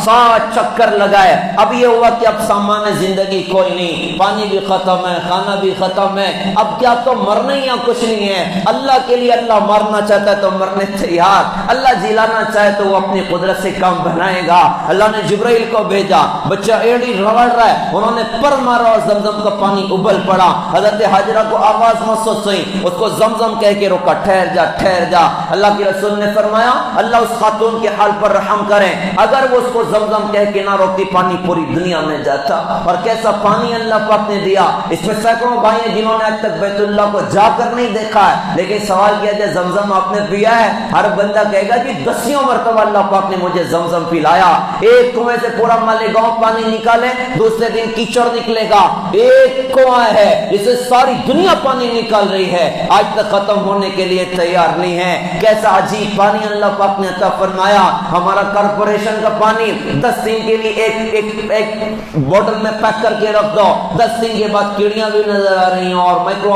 7 چکر لگائے۔ اب یہ ہوا کہ اب سامان زندگی کوئی نہیں، پانی بھی ختم ہے، کھانا بھی ختم ہے، اب کیا تو مرنا ہی یا کچھ نہیں ہے۔ اللہ کے لیے اللہ مارنا چاہتا ہے تو مرنے تیار، اللہ جلانا چاہے تو وہ اپنی قدرت سے کام بنائے گا۔ اللہ نے جبرائیل کو بھیجا، بچہ ایڑی رگڑ رہا ہے، انہوں نے پر مارا اور زمزم کا پانی ابل پڑا۔ حضرت حاجرہ کو آواز محسوس ہوئی، اس کو زمزم کہہ کے روکا، ٹھہر جا ٹھہر جا۔ اللہ کے رسول نے فرمایا اللہ اس خاتون کے حال پر رحم کریں، اگر وہ اس کو زمزم کہہ کے نہ روکتی پانی پوری دنیا میں جاتا۔ اور کیسا پانی اللہ پاک نے دیا، اس میں سینکڑوں بھائی ہیں جنہوں نے آج تک بیت اللہ کو جا کر نہیں دیکھا ہے، لیکن سوال کیا جائے زمزم آپ نے پیا ہے؟ ہر بندہ کہے گا کہ 10 مرتبہ اللہ پاک نے مجھے زمزم پلایا، ایک کنویں سے پورا مالیگاؤں پانی نکالے دوسرے دن کیچڑ نکلے گا. ایک کنواں ہے جسے ساری دنیا پانی نکال رہی ہے, آج تک ختم ہونے کے لیے تیار نہیں ہے. کیسا عجیب پانی اللہ پاک نے عطا فرمایا. ہمارا کارپوریشن کا پانی 10 دن کے لیے ایک بوتل میں پیک کر کے رکھ دو, 10 دن کے بعد کیڑیاں بھی نظر آ رہی ہیں اور مائکرو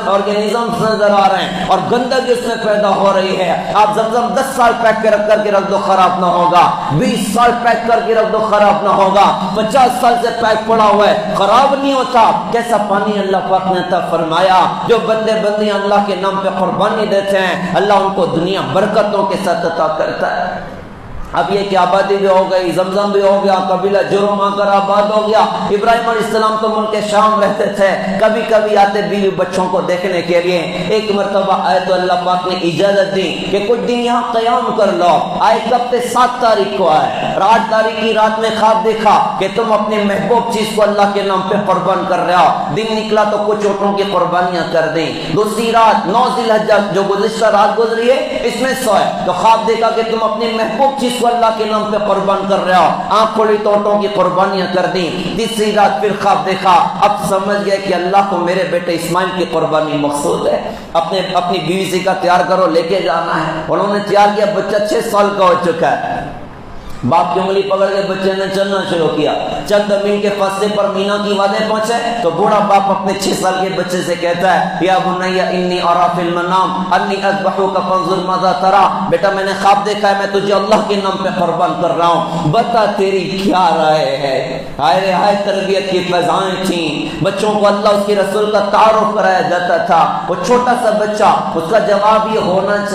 آرگینزمز نظر آ رہے ہیں اور گندگی اس میں پیدا ہو رہی ہے. آپ زمزم 10 سال پیک کر کے رکھ دو خراب نہ ہوگا, 20 سال پیک کر کے رکھ دو خراب نہ ہوگا, 50 سال سے پیک پڑا ہوا ہے خراب نہیں ہوتا. کیسا پانی اللہ پاک نے عطا فرمایا. جو بندے بندیاں اللہ کے نام پہ قربانی دیتے ہیں اللہ ان کو دنیا برکتوں کے ساتھ عطا کرتا ہے. اب یہ کہ آبادی بھی ہو گئی, زمزم بھی ہو گیا, قبیلہ جرم آ کر آباد ہو گیا. ابراہیم علیہ السلام تو ملک شام رہتے تھے, کبھی کبھی آتے بیوی بچوں کو دیکھنے کے لیے. ایک مرتبہ آئے تو اللہ پاک نے اجازت دی کہ کچھ دن یہاں قیام کر لو. آئے کب تھے 7 تاریخ کو آئے, 8 تاریخ کی رات میں خواب دیکھا کہ تم اپنے محبوب چیز کو اللہ کے نام پہ قربان کر رہے ہو. دن نکلا تو کچھ اونٹوں کی قربانیاں کر دیں. دوسری رات 9 ذی الحجہ جو گزشتہ رات گزری ہے اس میں سوئے تو خواب دیکھا کہ تم اپنے محبوب چیز کو اللہ کے نام پہ قربان کر رہے ہو. آنکھ کھولی تو اونٹوں کی قربانیاں کر دیں. تیسری رات پھر خواب دیکھا, اب سمجھ گئے کہ اللہ کو میرے بیٹے اسماعیل کی قربانی مقصود ہے. اپنی بیوی سے کا تیار کرو لے کے جانا ہے. انہوں نے تیار کیا, بچہ 6 سال کا ہو چکا ہے. باپ کی انگلی پکڑ کے بچے نے چلنا شروع کیا. چند میل کے فاصلے پر مینا کی وادی پہنچے تو بوڑھا باپ اپنے 6 سال کے بچے سے کہتا ہے یا بنیا انی ارا فی المنام انی اذبحک فانظر ماذا ترى, بیٹا میں نے خواب دیکھا ہے میں تجھے اللہ کے نام پہ قربان کر رہا ہوں, بتا تیری کیا رائے ہے. ہائے رے ہائے تربیت کی فضائیں تھیں. بچوں کو اللہ اس کے رسول کا تعارف کرایا جاتا تھا. وہ چھوٹا سا بچہ, اس کا جواب یہ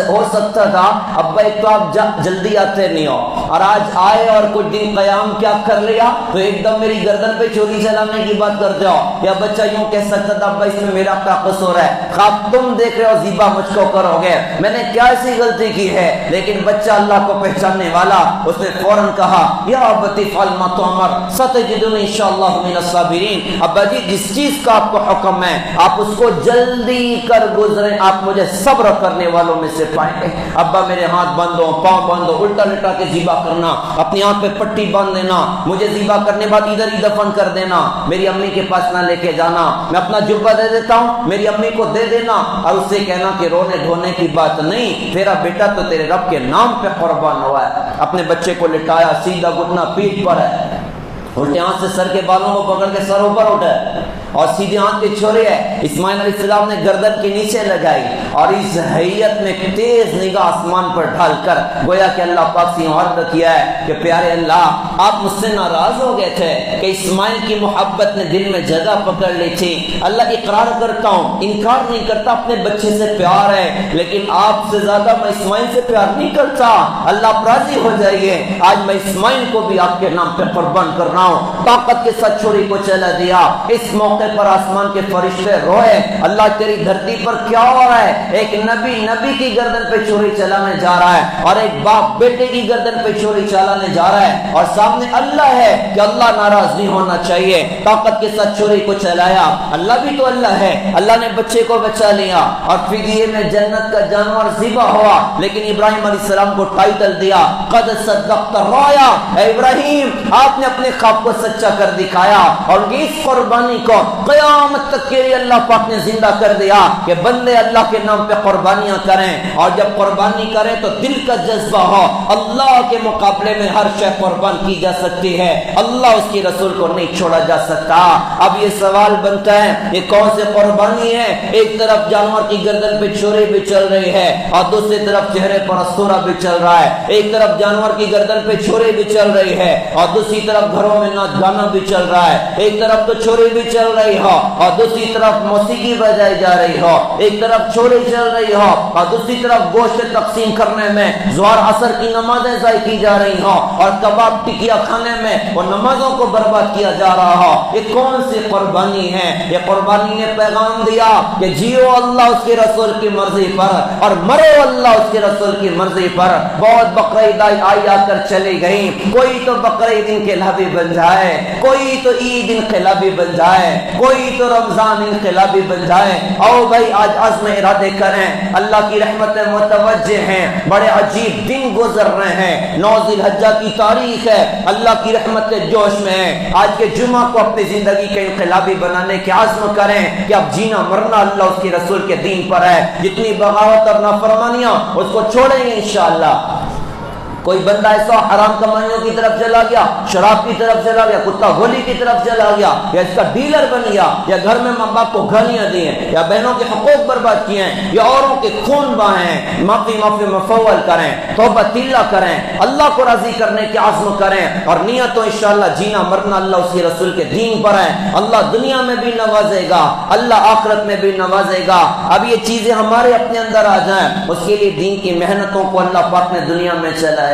ہو سکتا تھا ابا ایک تو آپ جلدی آتے نہیں ہو, اور آج آئے اور کچھ دن قیام کیا کر لیا تو ایک دم میری گردن پہ چوری چلانے کی بات کرتے ہو. یا بچہ یوں کہہ سکتا تھا ابا اس میں میرا کیا قصور ہے, خواب تم دیکھ رہے ہو ذبح مجھ کو کرو گے, میں نے کیا ایسی غلطی کی ہے. لیکن بچہ اللہ کو پہچاننے والا, اس نے فوراً کہا یا ابتی فعل ما تؤمر ستجدنی انشاءاللہ من الصابرین. ابا جی جس چیز کا آپ کو حکم ہے آپ اس کو جلدی کر گزریں, آپ مجھے صبر کرنے والوں میں سے پائیں گے. ابا میرے ہاتھ باندھو پاؤں باندھو, الٹا لٹا کے ذبح کرنا, اپنی آنکھ پہ پٹی باندھ دینا, مجھے ذبح کرنے بعد ادھر ہی دفن کر دینا, میری امی کے پاس نہ لے کے جانا, میں اپنا جبہ دے دیتا ہوں میری امی کو دے دینا, اور اس سے کہنا کہ رونے دھونے کی بات نہیں, تیرا بیٹا تو تیرے رب کے نام پہ قربان ہوا ہے. اپنے بچے کو لٹایا, سیدھا گھٹنا پیٹھ پر ہے, الٹے ہاتھ سے سر کے بالوں کو پکڑ کے سر اوپر اٹھا اور سیدھے ہاتھ کے چھوڑے ہے. اسماعیل علیہ السلام نے گردن کے نیچے لگائی اور اس حیت میں تیز نگاہ آسمان پر ڈھال کر گویا کہ اللہ پاک سے عرض کیا ہے کہ پیارے اللہ آپ مجھ سے ناراض ہو گئے تھے کہ اسماعیل کی محبت نے دل میں جگہ پکڑ لی تھی. اللہ اقرار کرتا ہوں, انکار نہیں کرتا, اپنے بچے سے پیار ہے, لیکن آپ سے زیادہ میں اسماعیل سے پیار نہیں کرتا. اللہ آپ راضی ہو جائیے, آج میں اسماعیل کو بھی آپ کے نام پہ قربان کر رہا ہوں. طاقت کے ساتھ چھری کو چلا دیا. اس موقع پر آسمان کے فرشتے روئے, اللہ تیری دھرتی پر کیا ہو رہا ہے. ایک نبی کی گردن پہ چھری چلانے جا رہا ہے اور ایک باپ بیٹے کی گردن پہ چھری چلانے جا رہا ہے, اور سامنے اللہ ہے کہ اللہ ناراض نہیں ہونا چاہیے. طاقت کے ساتھ چھری کو چلایا, اللہ بھی تو اللہ ہے, اللہ نے بچے کو بچا لیا اور فدیے میں جنت کا جانور ذبح ہوا. لیکن ابراہیم علیہ السلام کو ٹائٹل دیا قد صدقت الرؤیا, اے ابراہیم آپ نے اپنے خواب کو سچا کر دکھایا, اور اس قربانی کو قیامت تک کے لیے اللہ پاک نے زندہ کر دیا کہ بندے اللہ کے نام پہ قربانیاں کریں, اور جب قربانی کریں تو دل کا جذبہ ہو اللہ کے مقابلے میں ہر شے قربان کی جا سکتی ہے, اللہ اس کی رسول کو نہیں چھوڑا جا سکتا. اب یہ سوال بنتا ہے یہ کون سے قربانی ہے. ایک طرف جانور کی گردن پہ چھری بھی چل رہی ہے اور دوسری طرف چہرے پر استورا بھی چل رہا ہے. ایک طرف جانور کی گردن پہ چھری بھی چل رہی ہے اور دوسری طرف گھروں میں ناچ گانا بھی چل رہا ہے. ایک طرف تو چھری بھی چل رہی ہو اور دوسری طرف موسیقی بجائی جا رہی ہو, ایک طرف چھری چل رہی ہو اور دوسری طرف گوشت تقسیم کرنے میں ظہر عصر کی نمازیں ضائع کی جا رہی ہو اور کباب ٹکیا کھانے میں وہ نمازوں کو برباد کیا جا رہا ہو. یہ کون سی قربانی ہے؟ یہ قربانی نے پیغام دیا کہ جیو اللہ اس کے رسول کی مرضی پر اور مرو اللہ اس کے رسول کی مرضی پر. بہت بقرعید آئی آ کر چلی گئی, کوئی تو بقرعید ان کے لابی بن بن جائے، کوئی تو عید انقلابی بن جائے، کوئی تو رمضان انقلابی بن جائے۔ او بھائی آج عزم ارادے کریں، اللہ کی رحمتیں متوجہ ہیں، بڑے عجیب دن گزر رہے ہیں، 9 ذی الحجہ کی تاریخ ہے، اللہ کی رحمت جوش میں ہے۔ آج کے جمعہ کو اپنی زندگی کے انقلابی بنانے کے عزم کریں کہ اب جینا مرنا اللہ اس کے رسول کے دین پر ہے، جتنی بغاوت اور نافرمانیاں اس کو چھوڑیں گے انشاءاللہ۔ کوئی بندہ ایسا حرام کمائیوں کی طرف چلا گیا، شراب کی طرف چلا گیا، کتا گولی کی طرف چلا گیا، یا اس کا ڈیلر بن گیا، یا گھر میں ماں باپ کو گالیاں دی ہیں، یا بہنوں کے حقوق برباد کیے ہیں، یا اوروں کے خون بہائے ہیں، معافی مفول کریں، توبہ تیلہ کریں، اللہ کو راضی کرنے کے عزم کریں، اور نیت تو انشاءاللہ جینا مرنا اللہ اس کے رسول کے دین پر ہے۔ اللہ دنیا میں بھی نوازے گا، اللہ آخرت میں بھی نوازے گا۔ اب یہ چیزیں ہمارے اپنے اندر آ جائیں، اس کے لیے دین کی محنتوں کو اللہ پاک نے دنیا میں چلایا،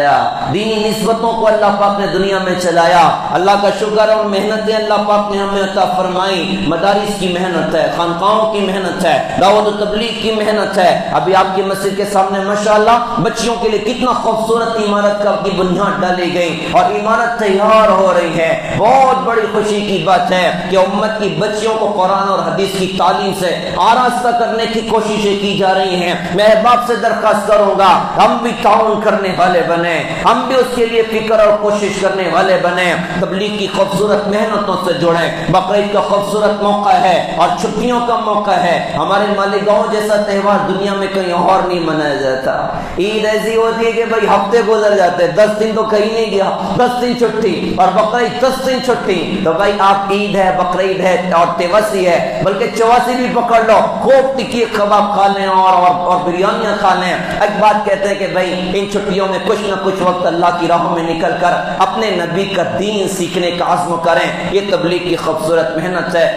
دینی نسبتوں کو اللہ پاک نے دنیا میں چلایا۔ اللہ کا شکر اور محنتیں اللہ پاک نے ہمیں عطا فرمائی۔ مدارس کی محنت ہے، خانقاہوں کی محنت ہے، دعوت و تبلیغ کی محنت ہے۔ ابھی آپ کی مسجد کے سامنے ماشاءاللہ بچیوں کے لیے کتنا خوبصورت عمارت کی بنیاد ڈالی گئی اور عمارت تیار ہو رہی ہے۔ بہت بڑی خوشی کی بات ہے کہ امت کی بچیوں کو قرآن اور حدیث کی تعلیم سے آراستہ کرنے کی کوششیں کی جا رہی ہیں۔ میں احباب سے درخواست کروں گا ہم بھی تعاون کرنے والے بنے، ہم بھی اس کے لیے فکر اور کوشش کرنے والے بنے، تبلیغ کی خوبصورت محنتوں سے جڑیں۔ بقرعید کا خوبصورت موقع ہے اور چھٹیوں کا موقع ہے۔ ہمارے مالیگاؤں جیسا تہوار دنیا میں کہیں اور نہیں منایا جاتا۔ عید ایسی ہوتی ہے کہ بھائی ہفتے گزر جاتے، 10 دن تو کہیں نہیں گیا، 10 دن چھٹی، اور بقرعید 10 دن چھٹی۔ تو بھائی آپ عید ہے، بقرعید ہے اور تیوسی ہے، بلکہ 84 بھی پکڑ لو، خوب ٹکی کباب کھا لیں اور بریانیاں کھا لیں۔ ایک بات کہتے ہیں کہ بھائی ان چھٹیوں میں کچھ نہ کچھ وقت اللہ کی راہوں میں نکل کر اپنے نبی کا دین سیکھنے کا عزم کریں۔ یہ تبلیغ کی خوبصورت محنت ہے۔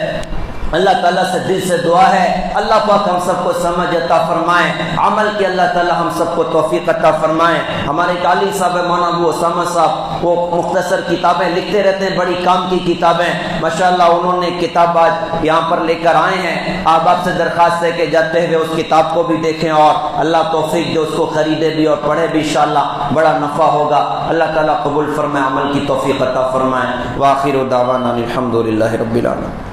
اللہ تعالیٰ سے دل سے دعا ہے اللہ پاک ہم سب کو سمجھ عطا فرمائیں، عمل کی اللہ تعالیٰ ہم سب کو توفیق عطا فرمائیں۔ ہمارے عالم صاحب مولانا ابو اسامہ صاحب وہ مختصر کتابیں لکھتے رہتے ہیں، بڑی کام کی کتابیں ماشاءاللہ، انہوں نے کتاب آج یہاں پر لے کر آئے ہیں۔ آپ سے درخواست ہے کہ جاتے ہوئے اس کتاب کو بھی دیکھیں اور اللہ توفیق جو اس کو خریدے بھی اور پڑھے بھی، انشاءاللہ بڑا نفع ہوگا۔ اللہ تعالیٰ قبول فرمائے، عمل کی توفیق عطا فرمائے۔ وآخر دعوانا الحمدللہ رب العالمین۔